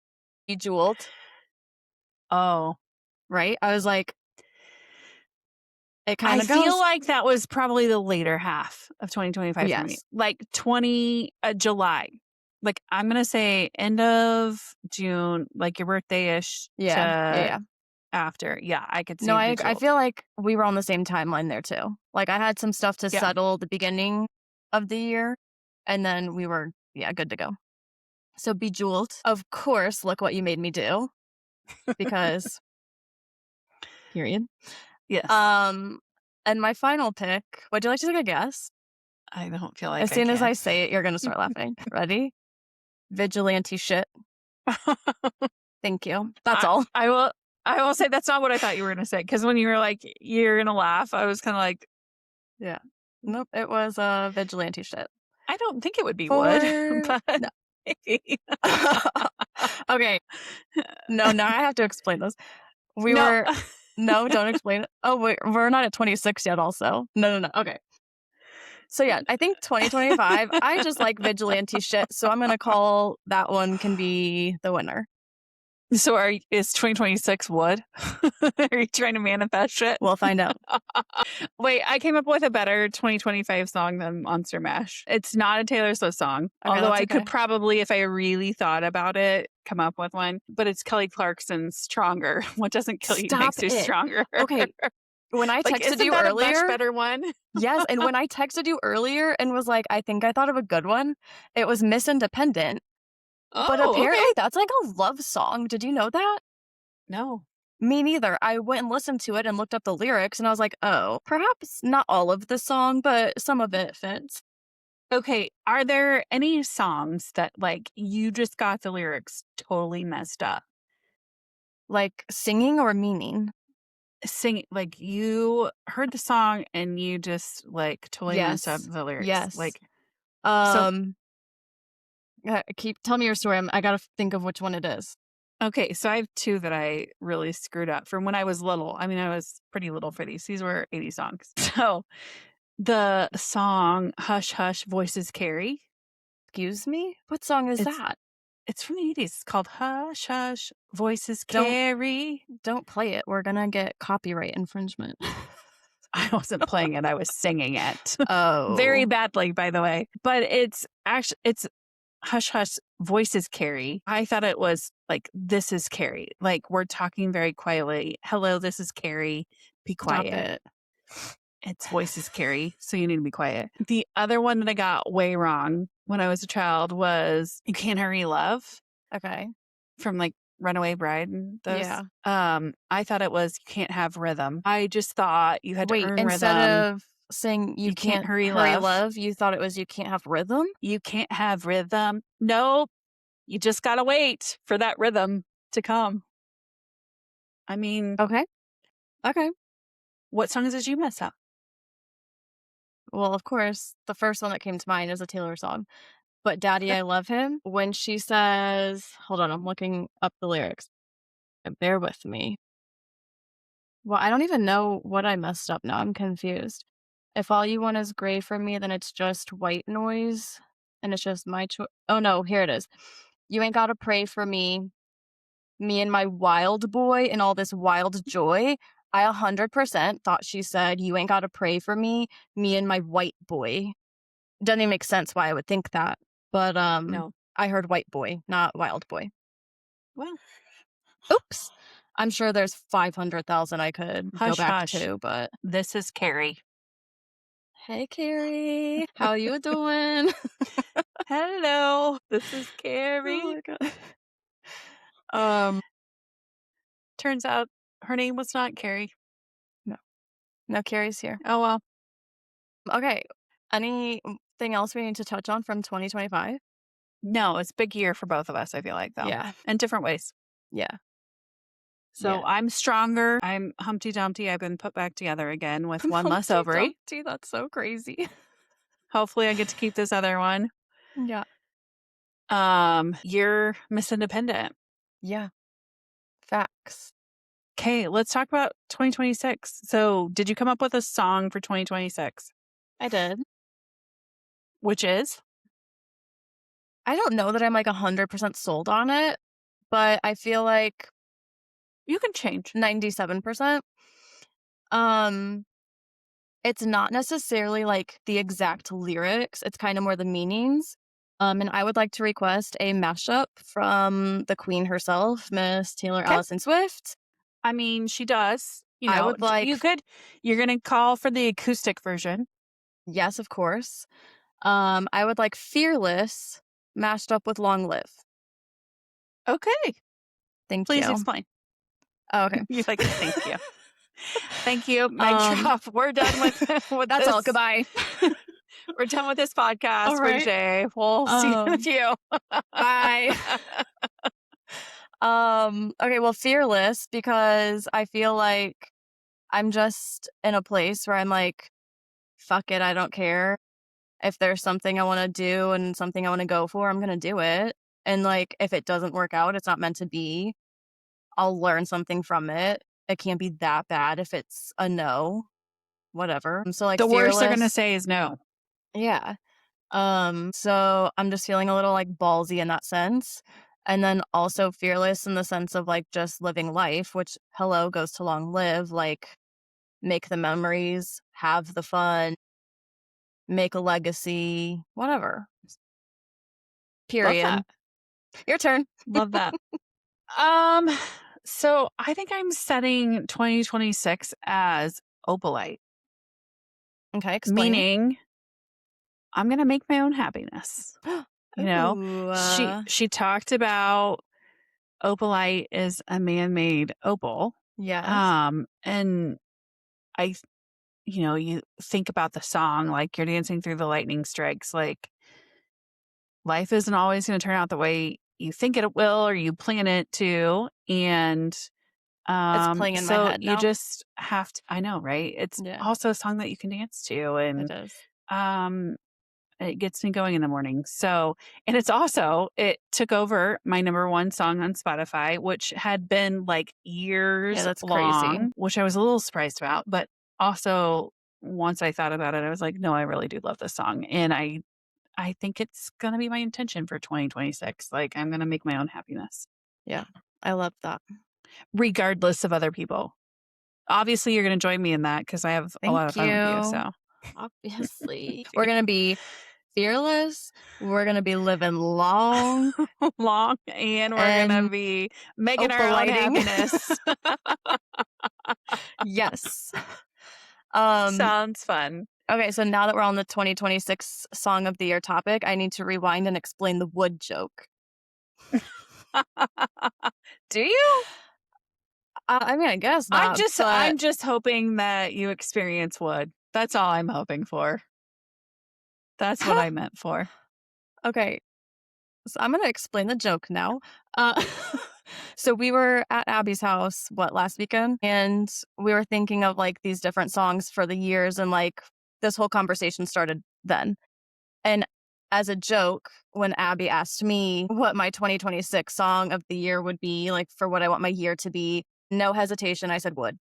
Bejeweled, Oh. right? I was like, it I kinda feel goes. like that was probably the later half of 2025 for me. Yes. Like July. Like I'm gonna say end of June, like your birthday-ish Yeah, yeah, to yeah. after. Yeah, I could No, see I Bejeweled. feel like we were on the same timeline there too. Like, I had some stuff to Yeah. settle the beginning of the year, and then we were, yeah, good to go. So Bejeweled, of course, Look What You Made Me Do, because period. Yes. Um, and my final pick, would you like to take a guess? I don't feel As like I soon as can. I say it, you're gonna start laughing. Ready? Vigilante Shit. Thank you. That's I all. I will I will say that's not what I thought you were gonna say, because when you were like, "You're gonna laugh," I was kinda like, Yeah. Nope, it was, Vigilante Shit. "I don't think it would be wood," For but no. Okay. No, now I have to explain this. We No. were no, don't explain it. Oh, wait, we're not at 26 yet also. No, no, no, okay. So, yeah, I think 2025, I just like vigilante shit, so I'm gonna call that one can be the winner. So is 2026 wood? Are you trying to manifest shit? We'll find out. Wait, I came up with a better 2025 song than Monster Mash. It's not a Taylor Swift song, Okay, although that's I could okay. probably, if I really thought about it, come up with one. But it's Kelly Clarkson's Stronger. What doesn't kill you Stop makes you it. stronger. Okay, when I Like, texted isn't you that a much earlier better one? yes, and when I texted you earlier and was like, "I think I thought of a good one," it was Miss Independent, but Oh, okay. apparently that's like a love song. Did you know that? No. Me neither. I went and listened to it and looked up the lyrics, and I was like, "Oh, perhaps not all of the song, but some of it fits." Okay. Are there any songs that, like, you just got the lyrics totally messed up? Like, singing or meaning? Sing like, you heard the song and you just, like, totally messed up Yes. the lyrics, Yes. like so Um, keep tell me your story. I gotta think of which one it is. okay, so I have 2 that I really screwed up from when I was little. I mean, I was pretty little for these. These were 80 songs. So, the song "Hush Hush, Voices Carry," Excuse me? What song is it's that? it's from the '80s. It's called "Hush Hush, Voices Don't Carry." don't play it. We're gonna get copyright infringement. I wasn't playing it, I was singing it. Very Oh, badly, by the way. But it's Hush Hush, Voices Carrie. I thought it was like, "This is Carrie." Like, we're talking very quietly. "Hello, this is Carrie. Be stop quiet." it. It's Voices Carrie, so you need to be quiet. The other one that I got way wrong when I was a child was "You Can't Hurry Love" Okay. from, like, Runaway Bride and those. Yeah. I thought it was "You Can't Have Rhythm." I just thought you had to Wait, earn instead rhythm. of saying "You "You Can't Can't Hurry Hurry Love." Love," you thought it was "You Can't Have Rhythm"? You can't have rhythm. Nope. You just gotta wait for that rhythm to come. I mean, Okay. Okay. what songs did you mess up? Well, of course, the first one that came to mind is a Taylor song, but "Daddy, I Love Him," when she says hold on, I'm looking up the lyrics. Bear with me. Well, I don't even know what I messed up now, I'm confused. If all you want is gray from me, then it's just white noise, and it's just my choice. Oh, no, here it is. You ain't gotta pray for me, me and my wild boy and all this wild joy. I 100% thought she said, "You ain't gotta pray for me, me and my white boy." Doesn't even make sense why I would think that, but, No. I heard white boy, not wild boy. Well, Oops. I'm sure there's 500,000 I could go hush, back hush. to, but This is Carrie. hey, Carrie. How you doing? Hello. This is Oh Carrie. my god. Um, Turns out her name was not Carrie. no. No, Carrie's here. Oh, well. Okay. Anything else we need to touch on from 2025? No, it's a big year for both of us, I feel like, though, Yeah. in different ways. Yeah. So Yeah. I'm stronger. I'm Humpty Dumpty. I've been put back together again with one less Humpty ovary. Dumpty, that's so crazy. Hopefully, I get to keep this other one. Yeah. You're Miss Independent. Yeah, facts. Okay, let's talk about 2026. So, did you come up with a song for 2026? I did. Which is? I don't know that I'm, like, 100% sold on it, but I feel like You can change. 97%. Um, it's not necessarily, like, the exact lyrics, it's kinda more the meanings. And I would like to request a mashup from the queen herself, Miss Taylor Okay. Allison Swift. I mean, she does. I would like You're going to call for the acoustic version. Yes, of course. I would like Fearless mashed up with Long Live. Okay. Thank Please you. explain. Oh, okay. You like, thank you. Thank you. Mic Um, drop. We're done with with that's all, this. goodbye. We're done with this podcast for Alright. today. We'll see you in a Um, few. bye. Okay, well, Fearless because I feel like I'm just in a place where I'm like, "Fuck it, I don't care. If there's something I wanna do and something I wanna go for, I'm gonna do it, and, like, if it doesn't work out, it's not meant to be. I'll learn something from it. It can't be that bad if it's a no, whatever." So, like, The worst they're going to Fearless. say is no. Yeah. So I'm just feeling a little, like, ballsy in that sense, and then also fearless in the sense of, like, just living life, which, hello, goes to long live, like, make the memories, have the fun, make a legacy, whatever. Love that. Period. Your turn. Love that. Um, so I think I'm setting 2026 as opalite, Okay, explain. meaning I'm gonna make my own happiness. You know, Ooh, she talked about opalite is a man-made opal. yes. And I, you think about the song like you're dancing through the lightning strikes. Like life isn't always going to turn out the way you think it will or you plan it to, and It's playing in my so head you now. just have to. I know, right? It's Yeah, also a song that you can dance to, it and is. um, it gets me going in the morning. So, and it's also it took over my number one song on Spotify, which had been like Yeah, years that's crazy. long, which I was a little surprised about. But also, once I thought about it, I was like, no, I really do love this song, and I think it's gonna be my intention for 2026. Like, I'm gonna make my own happiness, Yeah, I love that. regardless of other people. Obviously, you're gonna join me in that because I have a lot of Thank fun with you, you. so Obviously. We're gonna be fearless, we're gonna be living long long, and we're gonna and be making our own opalighting. happiness. Yes. Um, Sounds fun. okay, so now that we're on the 2026 Song of the Year topic, I need to rewind and explain the wood joke. Do you? I mean, I guess not, but I'm just hoping that you experience wood. That's all I'm hoping for. That's what I meant for. okay, so I'm gonna explain the joke now. Uh, so we were at Abby's house, what, last weekend? And we were thinking of, like, these different songs for the years, and, like, this whole conversation started then. And as a joke, when Abby asked me what my 2026 song of the year would be, like, for what I want my year to be, no hesitation, I said would.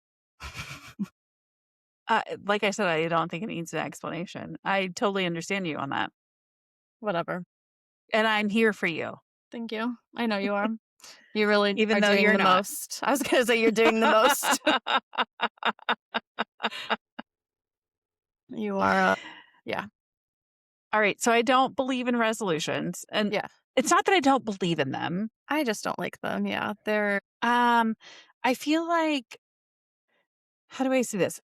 Like I said, I don't think it needs an explanation. I totally understand you on that, Whatever. and I'm here for you, Thank you. I know you are. You really even are though doing you're the not. most. I was gonna say you're doing the most. You are, yeah, All right, so I don't believe in resolutions, and yeah. it's not that I don't believe in them. I just don't like them, yeah. They're Um, I feel like how do I say this?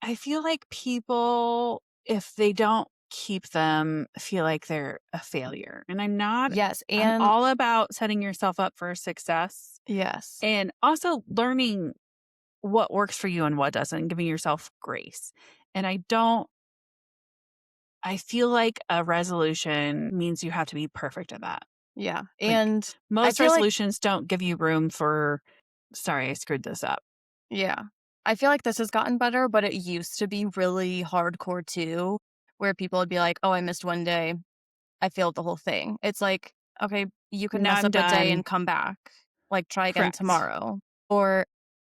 I feel like people, if they don't keep them, feel like they're a failure. And I'm not, yes, I'm and all about setting yourself up for success yes. and also learning what works for you and what doesn't, and giving yourself grace. And I feel like a resolution means you have to be perfect at that. Yeah, Like and I most feel like resolutions don't give you room for, sorry, I screwed this up. yeah. I feel like this has gotten better, but it used to be really hardcore too, where people would be like, "Oh, I missed one day. I failed the whole thing." It's like Okay, you could Now mess I'm up a day done. and come back. Like, try again Correct. tomorrow. Or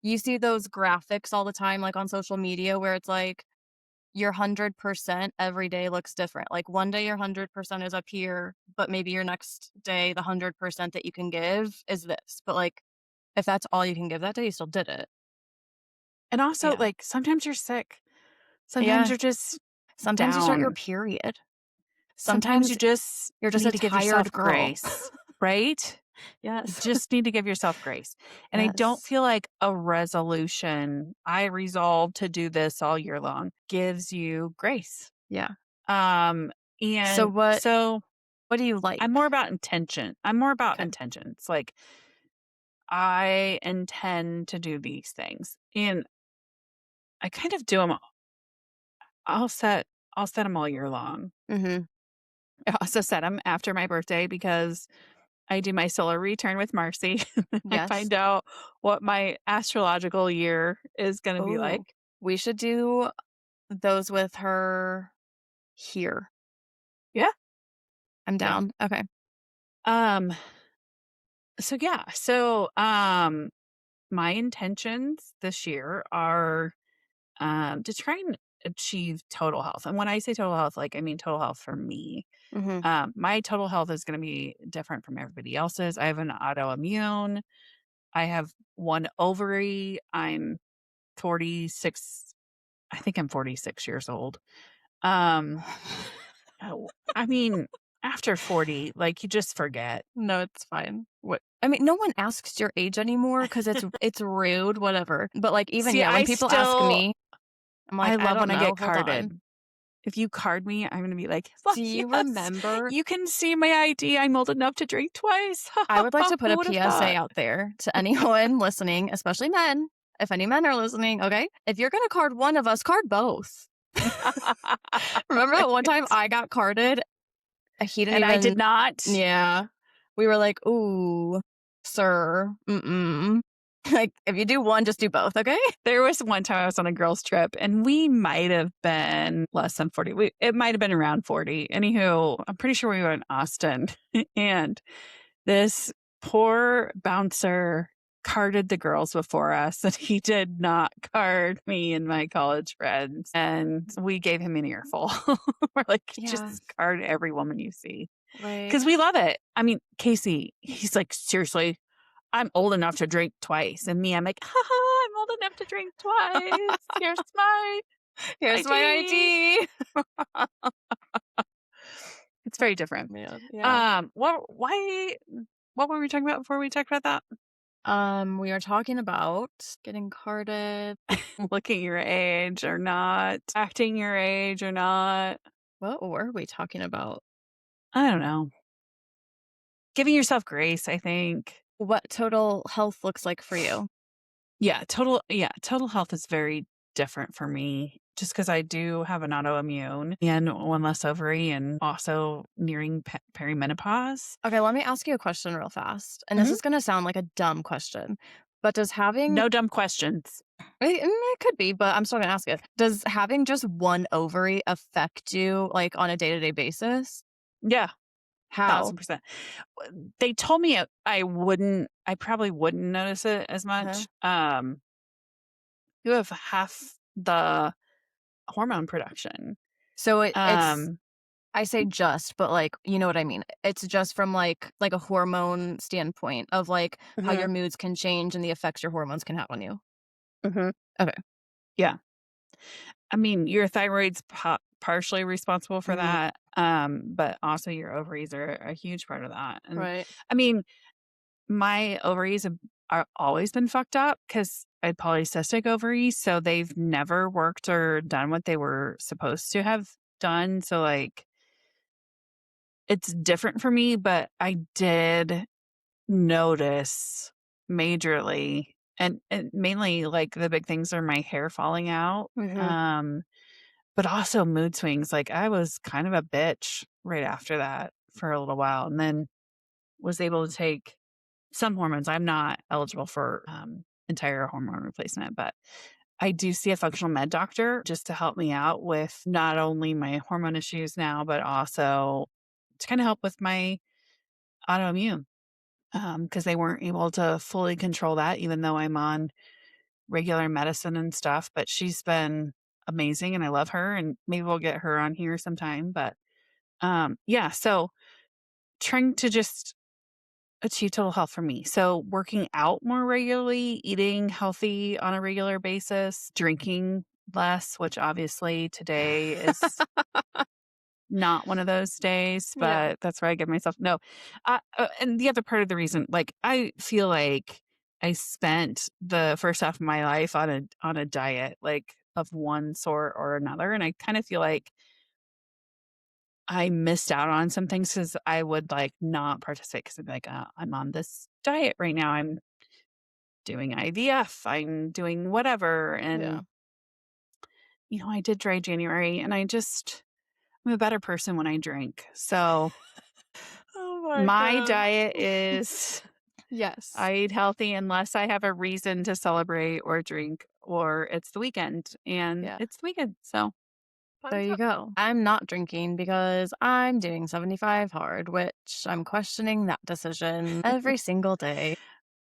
you see those graphics all the time, like, on social media where it's like, your 100% every day looks different. Like, one day your 100% is up here, but maybe your next day, the 100% that you can give is this. But, like, if that's all you can give that day, you still did it. And also, Yeah. like, sometimes you're sick. Sometimes Yeah. you're just Sometimes you start your down. period. Sometimes you Sometimes just you're just a need to give tired yourself girl. grace, right? You Yes. just need to give yourself grace. And I don't Yes. feel like a resolution, I resolve to do this all year long, gives you grace. Yeah. Um, So and what so what do you I'm like? more about intention. I'm more about Okay. intentions. Like, I intend to do these things. And I kind of do them. I'll set I'll set them all year long. Mhm. I also set them after my birthday because I do my solar return with Marcy. I Yes. find out what my astrological year is gonna be like. Oh, we should do those with her here. Yeah, I'm yeah. down. Okay. Um, so yeah, my intentions this year are to try and achieve total health. And when I say total health, like I mean total health for me. Mhm. My total health is going to be different from everybody else's. I have an autoimmune. I have one ovary. I'm 46. I think I'm 46 years old. Um, I mean, after 40, like you just forget No, it's fine. what. I mean, no one asks your age anymore because it's rude, whatever. But, like, even, See, yeah, when people ask me, I'm like, I "I love don't when I know, get hold on." carded. If you card me, I'm gonna be like, "Fuck Do you yes, remember you can see my ID. I'm old enough to drink twice." I would like to put Who a would have PSA thought? out there to anyone listening, especially men. If any men are listening, okay? If you're gonna card one of us, card both. Remember that one time Right. I got carded? He didn't And I even did not. yeah. We were like, "Ooh, sir, mm-mm." Like, if you do one, just do both, okay? There was one time I was on a girls' trip, and we might have been less than 40. It might have been around 40. Anywho, I'm pretty sure we were in Austin, and this poor bouncer carded the girls before us, and he did not card me and my college friends. And we gave him an earful. We're like, Yeah, just card every woman you see right. because we love it. I mean, Casey, he's like, seriously, I'm old enough to drink twice. And me, I'm like, haha, I'm old enough to drink twice. Here's my Here's my ID. ID. It's very different. Man, yeah. What were we talking about before we talked about that? We are talking about getting carded. Looking your age or not, acting your age or not. What were we talking about? I don't know. Giving yourself grace, I think. What total health looks like for you. Total health is very different for me just because I do have an autoimmune and one less ovary and also nearing perimenopause. Okay, let me ask you a question real fast. And this Mhm. is gonna sound like a dumb question, but does having No dumb questions. it could be, but I'm still gonna ask it. Does having just one ovary affect you, like, on a day-to-day basis? Yeah, How? 1000%. They told me I probably wouldn't notice it as Uh-huh. much. You have half the hormone production. So it's Um, I say just, but, like, you know what I mean. It's just from, like a hormone standpoint of, like, how your mhm, moods can change and the effects your hormones can have on you. mhm, Okay. yeah. I mean, your thyroid's partially responsible for Mhm. that, but also your ovaries are a huge part of that. And Right. I mean, my ovaries are always been fucked up because I had polycystic ovaries, so they've never worked or done what they were supposed to have done. So like, it's different for me, but I did notice majorly, and mainly like the big things are my hair falling out. Mhm. But also mood swings. Like I was kind of a bitch right after that for a little while and then was able to take some hormones. I'm not eligible for entire hormone replacement, but I do see a functional med doctor just to help me out with not only my hormone issues now, but also to kind of help with my autoimmune, because they weren't able to fully control that even though I'm on regular medicine and stuff, but she's been amazing and I love her and maybe we'll get her on here sometime, but, yeah, so trying to just achieve total health for me. So working out more regularly, eating healthy on a regular basis, drinking less, which obviously today is not one of those days, Yeah. but that's where I give myself no. And the other part of the reason, like, I feel like I spent the first half of my life on a diet, like, of one sort or another, and I kind of feel like I missed out on some things because I would, like, not participate because 'cause I'd be like, I'm on this diet right now. I'm doing IVF. I'm doing whatever." Yeah. And, I did dry January, and I'm a better person when I drink. So, Oh my my god. diet is Yes. I eat healthy unless I have a reason to celebrate or drink or it's the weekend, and Yeah. it's the weekend. So, There thumbs you up. go. I'm not drinking because I'm doing 75 hard, which I'm questioning that decision every single day.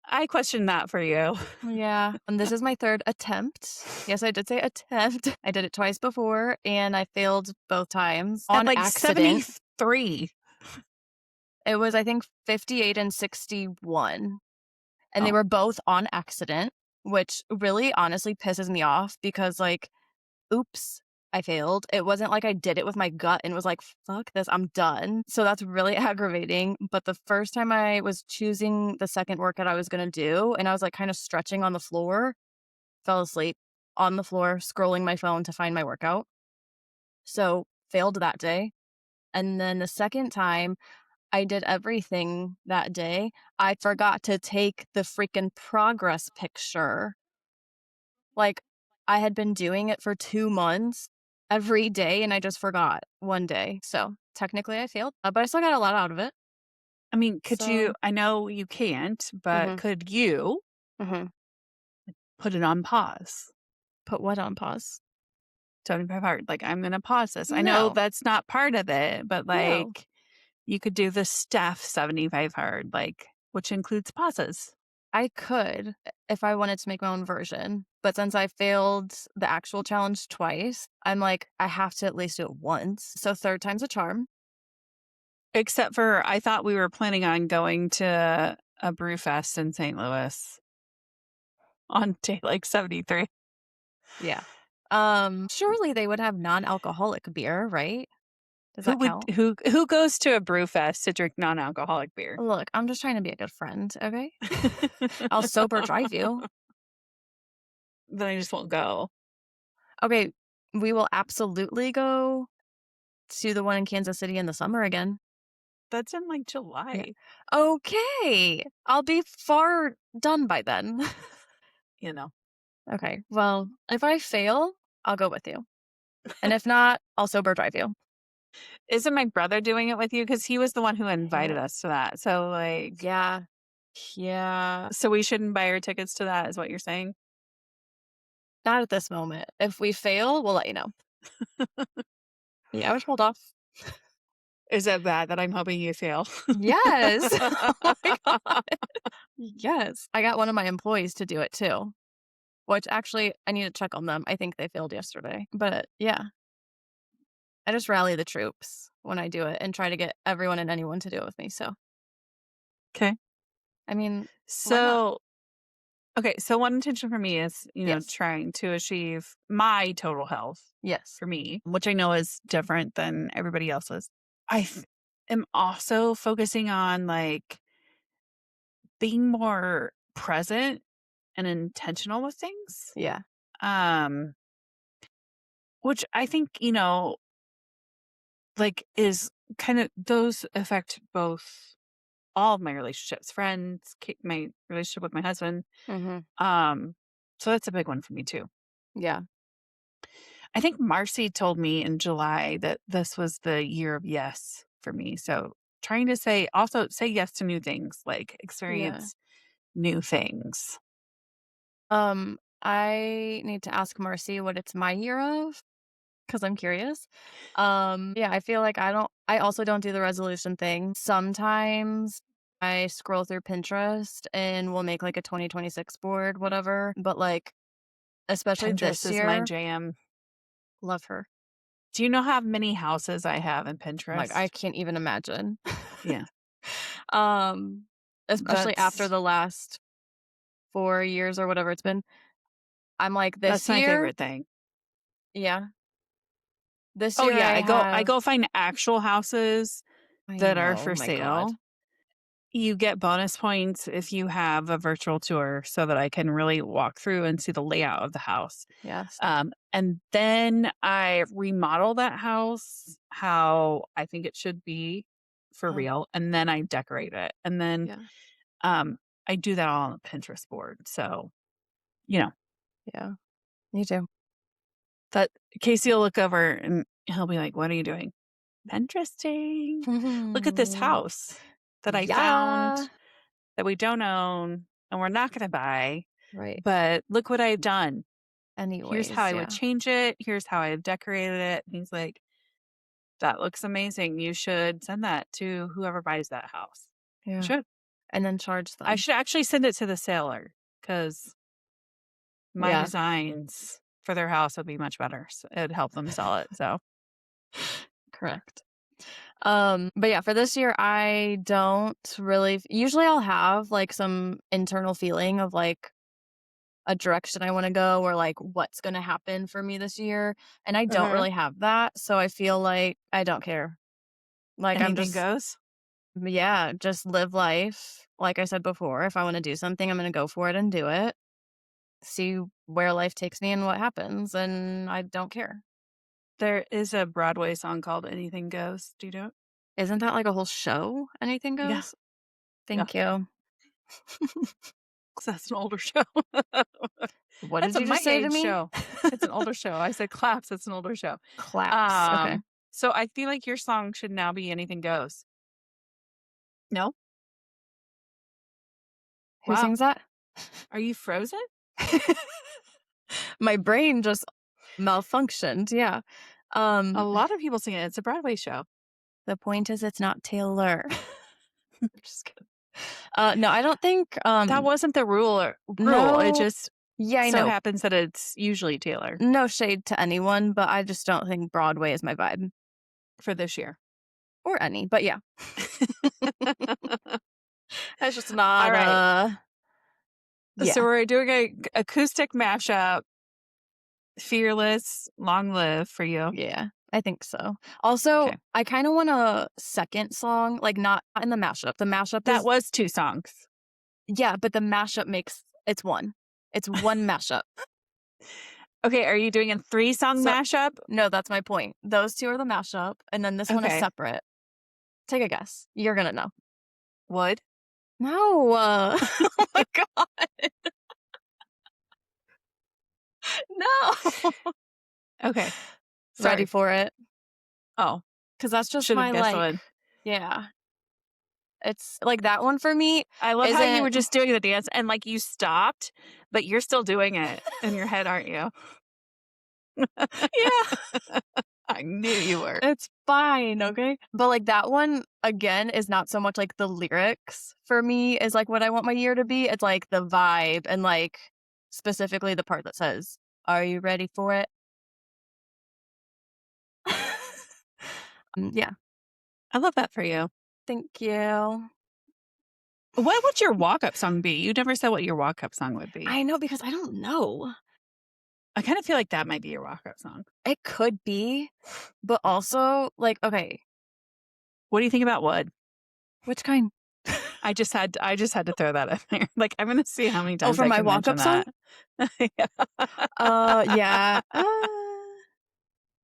I question that for you. Yeah. And this is my third attempt. Yes, I did say attempt. I did it twice before and I failed both times At, on like, accident. 73. It was, I think, 58 and 61. And they Oh, were both on accident, which really honestly pisses me off because, like, oops, I failed. It wasn't like I did it with my gut and was like, fuck this, I'm done. So that's really aggravating. But the first time I was choosing the second workout I was going to do, and I was like kind of stretching on the floor, fell asleep on the floor, scrolling my phone to find my workout. So failed that day. And then the second time, I did everything that day. I forgot to take the freaking progress picture. Like, I had been doing it for 2 months every day, and I just forgot one day. So, technically, I failed, but I still got a lot out of it. I mean, could you So I know you can't, but mhm, could you mhm. put it on pause? Put what on pause? 75 hard, like, "I'm gonna pause this." I know No, that's not part of it, but, no. like, you could do the Steph 75 hard, like, which includes pauses. I could if I wanted to make my own version, but since I failed the actual challenge twice, I'm like, I have to at least do it once. So, 3rd time's a charm. Except for I thought we were planning on going to a brew fest in St. Louis on day, like, 73. Yeah. Surely they would have non-alcoholic beer, right? Does Who that would count? who goes to a brew fest to drink non-alcoholic beer? Look, I'm just trying to be a good friend, okay? I'll sober drive you. Then I just won't go. Okay, we will absolutely go to the one in Kansas City in the summer again. That's in, like, Yeah. July, Okay, I'll be far done by then. you know? Okay, well, if I fail, I'll go with you, and if not, I'll sober drive you. Isn't my brother doing it with you? Because he was the one who invited Yeah. us to that. So, like Yeah. Yeah. so we shouldn't buy our tickets to that is what you're saying? Not at this moment. If we fail, we'll let you know. Yeah, I was hold off. Is it bad that I'm hoping you fail? Yes. Oh my god. Yes. I got one of my employees to do it too. Which actually, I need to check on them. I think they failed yesterday. But yeah, I just rally the troops when I do it and try to get everyone and anyone to do it with me. So, 'Kay. I mean, why not? So okay, so one intention for me is, Yes. trying to achieve my total health Yes. for me, which I know is different than everybody else's. I am also focusing on, like, being more present and intentional with things, Yeah. um, which I think, like, is kinda those affect both all of my relationships, friends, my relationship with my husband, Mhm. um, so that's a big one for me too. Yeah. I think Marcy told me in July that this was the year of yes for me. So trying to say yes to new things, like Yeah. experience new things. I need to ask Marcy what it's my year of because I'm curious. Yeah, I feel like I also don't do the resolution thing. Sometimes I scroll through Pinterest and we'll make, like, a 2026 board, whatever, but, like, especially Pinterest this is my year jam. love her. Do you know how many houses I have in Like, I Pinterest? can't even imagine. Yeah. Um, especially after That's the last 4 years or whatever it's been. I'm like, that's this my year favorite thing. yeah, this Oh, year yeah, I I have go find actual houses I that are know, for my god. sale. You get bonus points if you have a virtual tour so that I can really walk through and see the layout of the house. Yes. And then I remodel that house how I think it should be for Uh, real, and then I decorate it. And then yeah, um, I do that all on a Pinterest board. So, you know, yeah, me too. that Casey will look over and he'll be like, "What are you doing?" Interesting. Look at this house that I Yeah, found that we don't own and we're not going to buy, right. but look what I've done. Here's how Anyways, I would yeah, change it. Here's how I've decorated it. And he's like, that looks amazing. You should send that to whoever buys that house. I yeah, should. and then charge I them. should actually send it to the seller because my Yeah, designs for their house would be much better. So it'd help them sell it. So, correct. But yeah, for this year, I don't really usually I'll have, like, some internal feeling of, like, a direction I wanna go or, like, what's gonna happen for me this year, and I don't uh really have that, so I feel like I don't care. Like, I'm anything just goes. yeah, just live life. Like I said before, if I wanna do something, I'm gonna go for it and do it, see where life takes me and what happens, and I don't care. There is a Broadway song called Anything Goes. Do you know it? Isn't that like a whole show? Anything Yeah. goes? Yeah. Thank you. 'Cause that's an older show. What That's did a you my just say to age me? show. It's an older show. I said claps, it's an older show. Claps, okay. Um, so I feel like your song should now be Anything Goes. No? Who Wow. sings that? Are you frozen? My brain just malfunctioned, yeah. A Um, lot of people sing it. It's a Broadway show. the point is it's not Taylor. Just kidding. No, I don't think, That wasn't the rule. It no just yeah, I so know. happens that it's usually Taylor No shade to anyone, but I just don't think Broadway is my vibe, for this year. or any, but yeah. It's just All not, right. So yeah, we're doing a acoustic mashup. Fearless, long live for you. yeah, I think so. Also, Okay. I kinda want a second song, like, not in the mashup. The mashup That is was 2 songs. yeah, but the mashup makes it's one. It's one mashup. Okay, are you doing a 3-song So mashup? no, that's my point. Those 2 are the mashup, and then this one is Okay. separate. Take a guess. You're gonna know. Would? No, oh my god, no. Okay. Ready Sorry. for it? Oh, 'Cause that's just should have my, guessed like one. yeah. It's like, that one for me I love how you isn't were just doing the dance and, like, you stopped, but you're still doing it in your head, aren't you? yeah, I knew you were. it's fine, okay? But, like, that one, again, is not so much, like, the lyrics for me is, like, what I want my year to be. It's, like, the vibe and, like, specifically the part that says, "Are you ready for it?" Yeah. I love that for you. Thank you. What would your walk-up song be? You never said what your walk-up song would be. I know because I don't know. I kinda feel like that might be your walk-up song. It could be, but also, like, okay, What do you think about Would? which kind? I just had to throw that in there. Like, I'm gonna see how many Oh, times for I my can mention walk-up song? that. Yeah. Yeah.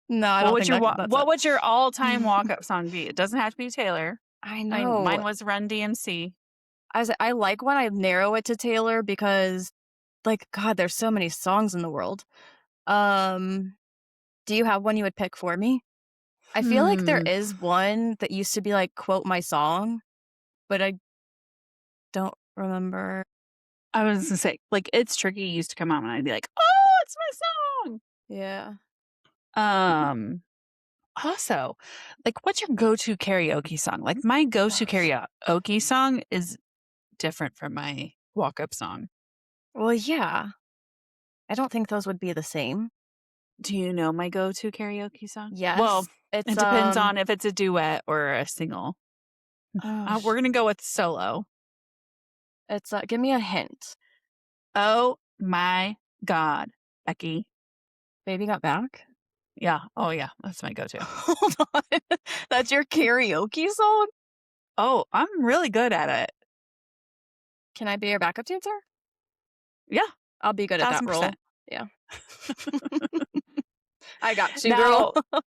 No, I What don't would think that's what it. would your all-time walk-up song be? It doesn't have to be Taylor. I I mean, know. mine was Run DMC. I like when I narrow it to Taylor because, like, God, there's so many songs in the world. Um, do you have one you would pick for me? I feel like there Hmm. is one that used to be like, "Quote my song," but I don't remember. I was gonna say, like, It's Tricky used to come on and I'd be like, "Oh, it's my song." Yeah. Um, Also, like, what's your go-to karaoke song? Like, my go-to Ugh. karaoke song is different from my walk-up song. Well, yeah. I don't think those would be the same. Do you know my go-to karaoke song? Well, Yes. It's, it depends on if it's a duet or a single. oh, We're gonna go with solo. it's, give me a hint. Oh my god, Becky. Baby Got Back? Yeah. Oh, yeah. That's my go-to. Hold on. That's your karaoke song? Oh, I'm really good at it. Can I be your backup dancer? Yeah, I'll be good at that role. 1000%. Yeah. I got you, girl. Now,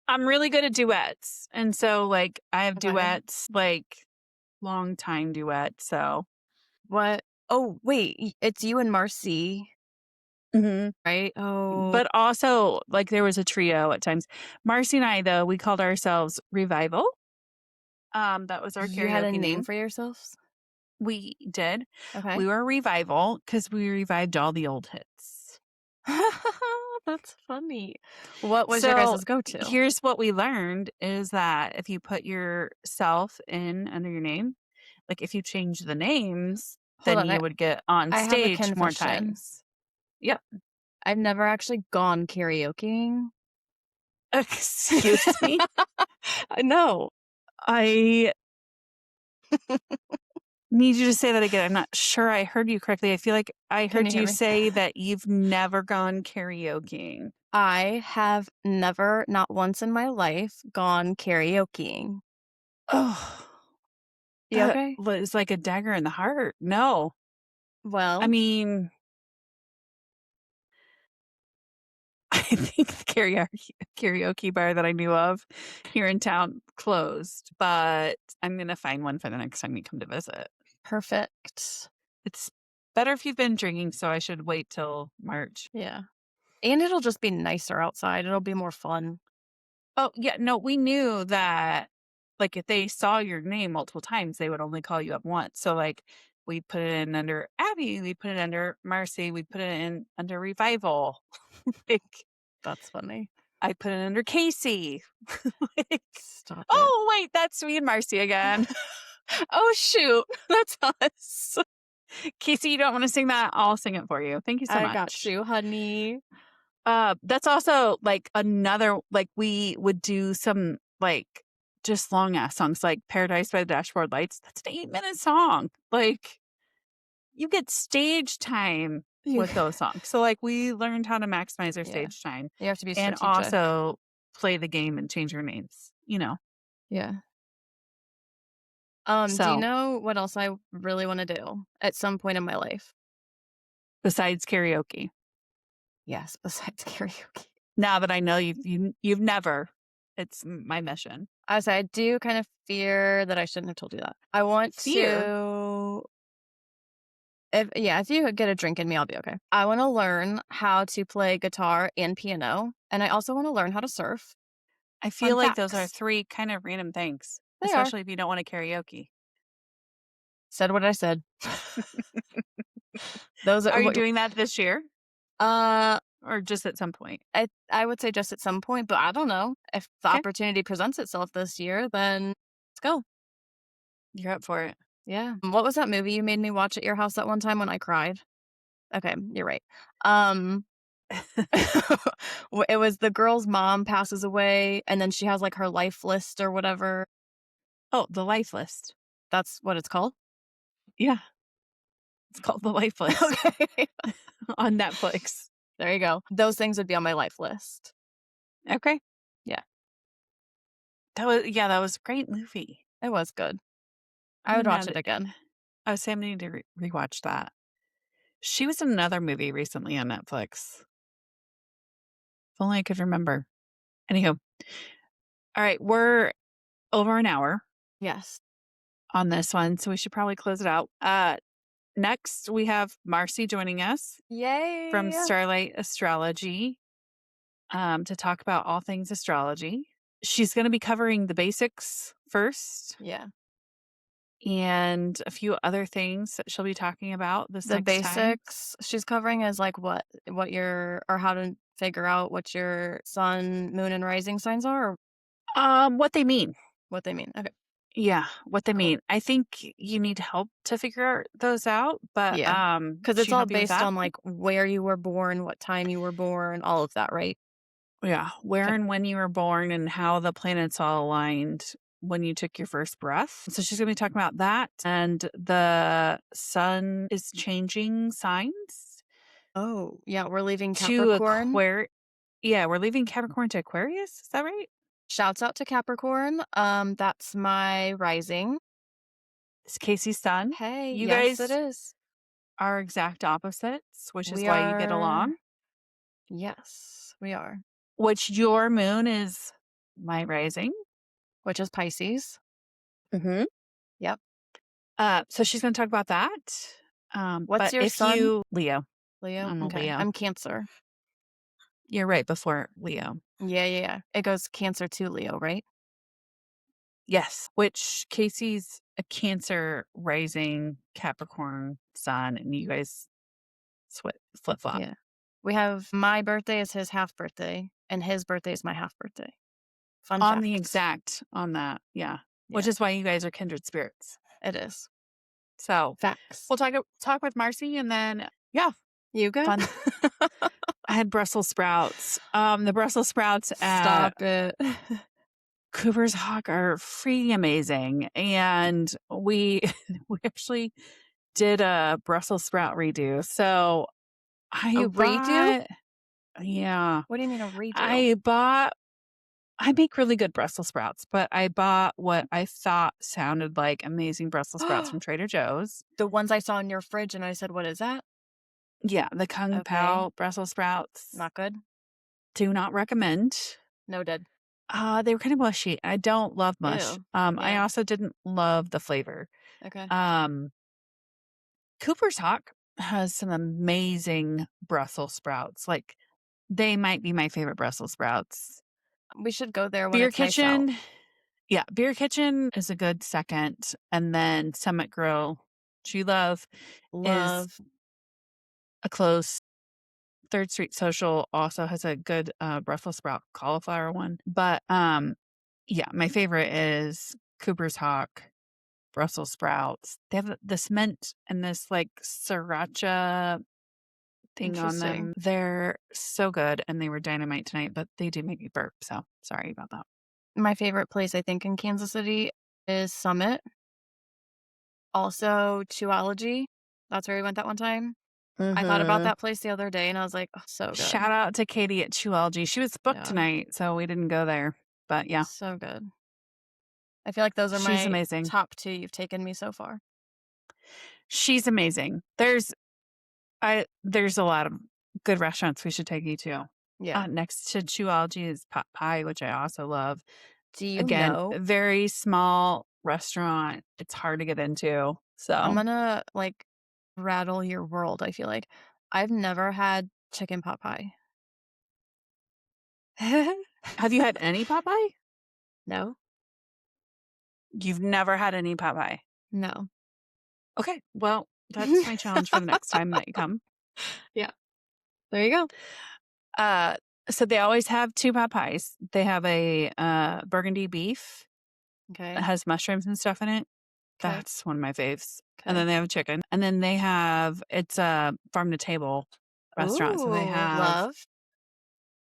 I'm really good at duets, and so, like, I have Okay. duets, like, long time duets, so What? Oh, wait, it's you and Marcy, mhm. right? Oh, But also, like, there was a trio at times. Marcy and I, though, we called ourselves Revival. That was our you had a karaoke name name. for yourselves? We did. Okay. We were Revival because we revived all the old hits. That's funny. What was your So, guys' go-to? here's what we learned is that if you put yourself in under your name, like, if you change the names, Hold then on, you would get on I have a stage more confession. times. Yep. I've never actually gone karaokeing. Excuse me? I know. I need you to say that again. I'm not sure I heard you correctly. I feel like I Can you heard hear you me? say that you've never gone karaokeing. I have never, not once in my life, gone karaokeing. Oh, You that okay? was like a dagger in the heart. No. I Well, mean, I think the karaoke bar that I knew of here in town closed, but I'm gonna find one for the next time you come to visit. perfect. It's better if you've been drinking, so I should wait till March. Yeah. And it'll just be nicer outside. It'll be more fun. Oh, yeah, no, we knew that, like, if they saw your name multiple times, they would only call you up once. So, like, we put it in under Abby, we put it under Marcy, we put it in under Revival. Like, That's funny. I put it under Casey. Like, Stop it. oh, wait, that's me and Marcy again. Oh, shoot. That's us. Casey, you don't want to sing that? I'll sing it for you. Thank you so I got much. you, honey. That's also like another, like, we would do some, like, just long ass songs like Paradise by the Dashboard Lights. That's an 8-minute song. Like, you get stage time You, with those songs. So, like, we learned how to maximize our yeah. stage time You have to be and strategic. also play the game and change your names, you know? Yeah. Do you So, know what else I really want to do at some point in my life? besides karaoke, Yes, besides karaoke. now that I know you've never, it's my mission. I say I do kind of fear that I shouldn't have told you that. I want Fear. to if you get a drink in me, I'll be okay. I want to learn how to play guitar and piano, and I also want to learn how to surf. I Fun feel like those are facts. 3 kind of random things, They are. especially if you don't want to karaoke. Said what I said. Those are Are you what doing that this year uh or just at some point? I would say just at some point, but I don't know. If the Okay, opportunity presents itself this year, then let's go. you're up for it. Yeah. What was that movie you made me watch at your house that one time when I cried? Okay, you're right. Um, it was the girl's mom passes away, and then she has, like, her life list or whatever. Oh, The Life List. That's what it's called? Yeah, it's called The Life List Okay. on Netflix. There you go. Those things would be on my life list. Okay. Yeah, That was a great movie. it was good. I'm I would gonna watch add it it. again. I was saying I need to rewatch that. She was in another movie recently on Netflix. If only I could remember. Anywho, all right, we're over an hour Yes. on this one, so we should probably close it out. Next, we have Marcy joining us from Yay! Starlight Astrology to talk about all things astrology. She's going to be covering the basics first, Yeah. and a few other things that she'll be talking about this The next time. basics she's covering is, like, what your or how to figure out what your sun, moon, and rising signs are, or What they mean. what they mean? Okay, Yeah, what they cool. mean. I think you need help to figure those out, but, Yeah, because she it's can all help you with based that. on, like, where you were born, what time you were born, all of that, right? Yeah, where Okay. and when you were born and how the planets all aligned when you took your first breath. So she's gonna be talking about that, and the sun is changing signs Oh, yeah, we're leaving to Capricorn. Aquar yeah, we're leaving Capricorn to Aquarius, is that right? Shouts out to Capricorn, that's my rising. It's Casey's son. Hey, You yes, it guys is. are exact opposites, which is We why you get are along, yes, we are, which your moon is my rising. which is Pisces. Mhm. Yep. So she's gonna talk about that. What's But your if sun? you Leo, Leo? I'm a Okay, Leo. I'm Cancer. You're right before Leo. Yeah, yeah, yeah. It goes Cancer to Leo, right? Yes, which Casey's a Cancer rising Capricorn sun, and you guys flip flop Yeah. We have my birthday is his half birthday, and his birthday is my half birthday. Fun on the fact. exact on that. Yeah, which Yeah, is why you guys are kindred spirits. it is. So Facts. we'll talk with Marcy, and then yeah, You good? fun. I had Brussels sprouts. The Brussels sprouts at Stop it. Cooper's Hawk are freaking amazing, and we we actually did a Brussels sprout redo. So A I redo? bought yeah, What do you mean a redo? I bought I make really good Brussels sprouts, but I bought what I thought sounded like amazing Brussels sprouts from Trader Joe's. The ones I saw in your fridge and I said, "What is that?" Yeah, the Kung Okay, Pao Brussels sprouts. not good. Do not recommend. Noted. They were kind of mushy. I don't love mush. Ew. I Yeah. also didn't love the flavor. Okay. Um, Cooper's Hawk has some amazing Brussels sprouts. Like, they might be my favorite Brussels sprouts. We should go there when Beer it's nice out. Kitchen, yeah, Beer Kitchen is a good second, and then Summit Grill, True Love is Love. a close. Third Street Social also has a good, Brussels sprout cauliflower one, but, yeah, my favorite is Cooper's Hawk, Brussels sprouts. They have this mint and this, like, sriracha thing on Interesting. them. They're so good, and they were dynamite tonight, but they do make me burp, so sorry about that. My favorite place, I think, in Kansas City is Summit. Also, Cheology. That's where we went that one time. I thought about Mhm. that place the other day and I was like, "Oh, so good." Shout out to Katie at Cheology. She was booked Yeah, tonight, so we didn't go there, but yeah, so good. I feel like those are she's my amazing. top 2 you've taken me so far. She's amazing. There's a lot of good restaurants we should take you to. Yeah. Next to Cheology is Pot Pie, which I also love. Do you Again, know a very small restaurant. It's hard to get into. I'm So, gonna, like, rattle your world, I feel like. I've never had chicken pot pie. have you had any pot pie? No? You've never had any pot pie. No. Okay, well, that's my challenge for the next time that you come. Yeah, there you go. Uh, so they always have 2 pot pies. They have a, burgundy beef that Okay. has mushrooms and stuff in it. Okay. That's one of my faves. And Okay. then they have chicken. And then they have it's a farm to table restaurant, so they Ooh, have love.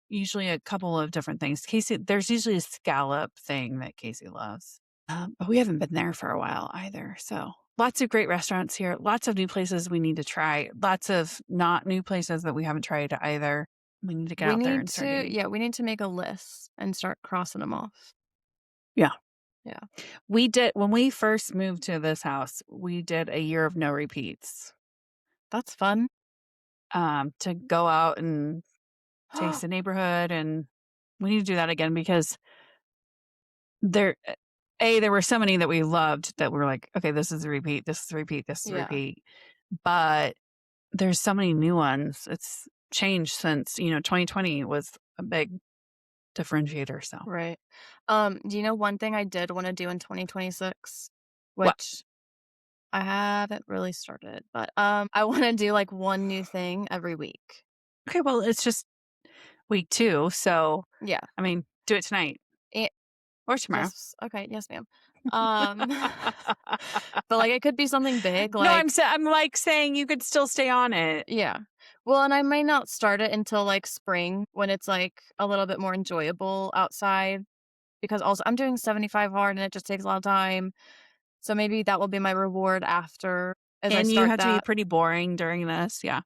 usually a couple of different things. Casey there's usually a scallop thing that Casey loves. But we haven't been there for a while either. So lots of great restaurants here, lots of new places we need to try, lots of not new places that we haven't tried either. We need to get We out there need and start to eating. yeah, we need to make a list and start crossing them off. Yeah. Yeah. We did when we first moved to this house, we did a year of no repeats. That's fun. To go out and taste the neighborhood, and we need to do that again because there there were so many that we loved that we're like, "Okay, this is a repeat, this is a repeat, this is a Yeah, repeat." But there's so many new ones. It's changed since, 2020 was a big differentiator, so right. Do you know one thing I did wanna do in 2026? what? Which I haven't really started, but, I wanna do, like, one new thing every week. Okay, well, it's just week 2, so, Yeah. I mean, do it tonight Eh or tomorrow. yes, okay, yes, ma'am. Um, but, like, it could be something big, No, like I'm, like, saying you could still stay on it. yeah. Well, and I might not start it until, like, spring when it's, like, a little bit more enjoyable outside because also I'm doing 75 hard and it just takes a lot of time, so maybe that will be my reward after as I And you start have to be that. pretty boring during this, yeah.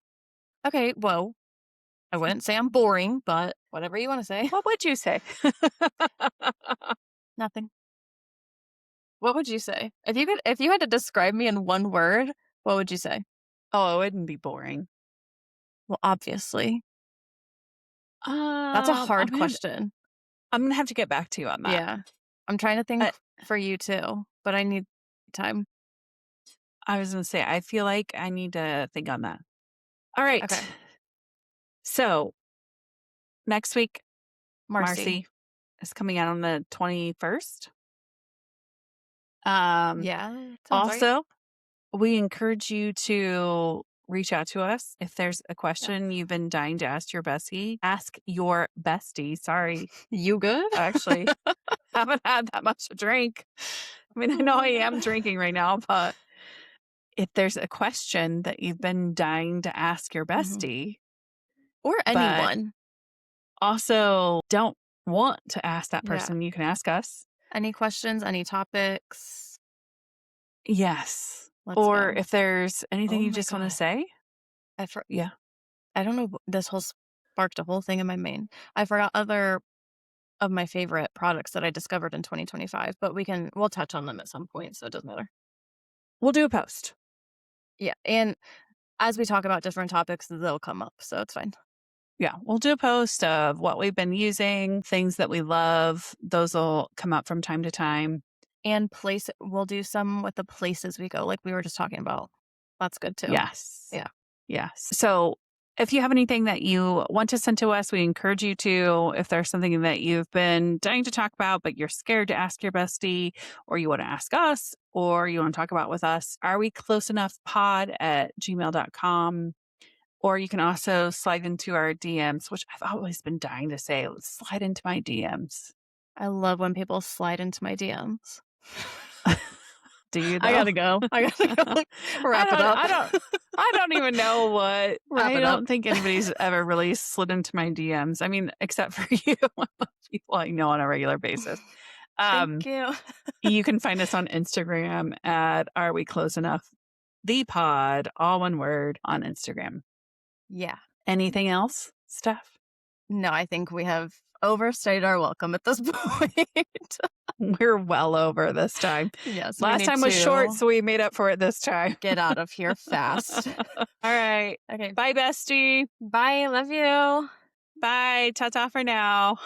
Okay, well, I wouldn't say I'm boring, but whatever you wanna say. What would you say? Nothing. What would you say? If you had to describe me in one word, what would you say? Oh, it wouldn't be boring. Well, obviously. That's a I'm hard gonna question. I'm gonna have to get back to you on that. Yeah. I'm trying to think I for you too, but I need time. I was gonna say, I feel like I need to think on that. All right. Okay. So, next week, Marcy. Marcy is coming out on the 21st. Um, Yeah, sounds right. Also, we encourage you to reach out to us if there's a Yeah. question you've been dying to ask your bestie. Ask your bestie. Sorry, You good? I actually haven't had that much to drink. I mean, I Oh know I my am god. drinking right now, but if there's a question that you've been dying to ask your Mhm. bestie, Or but anyone. also don't want to ask that Yeah. person, you can ask us. Any questions, any topics? Yes. Let's Or go. if there's anything Oh you my just want to god. say. I for Yeah. I don't know, this whole sparked a whole thing in my main. I forgot other of my favorite products that I discovered in 2025, but we'll touch on them at some point, so it doesn't matter. We'll do a post. Yeah, and as we talk about different topics, they'll come up, so it's fine. Yeah. We'll do a post of what we've been using, things that we love. Those will come up from time to time. And we'll do some with the places we go, like we were just talking about. That's good too. Yes. Yeah. Yes. So if you have anything that you want to send to us, we encourage you to. If there's something that you've been dying to talk about, but you're scared to ask your bestie, or you want to ask us, or you want to talk about with us, are we close enough pod at gmail.com? Or you can also slide into our DMs, which I've always been dying to say. Let's slide into my DMs. I love when people slide into my DMs. Do you I though? gotta go. I gotta go. I Wrap it don't up. I don't I don't even know what Wrap I it up. don't think anybody's ever really slid into my DMs. I mean, except for you, people I know on a regular basis. Thank Um, you. you can find us on Instagram at Are We Close Enough? The pod, all one word on Instagram. Yeah. Anything else, Steph? No, I think we have overstayed our welcome at this point. We're well over this time. Yes, we Last need time was short, to so we made up for it this time. get out of here fast. All right. Okay. Bye, bestie. Bye. Love you. Bye. Ta ta for now.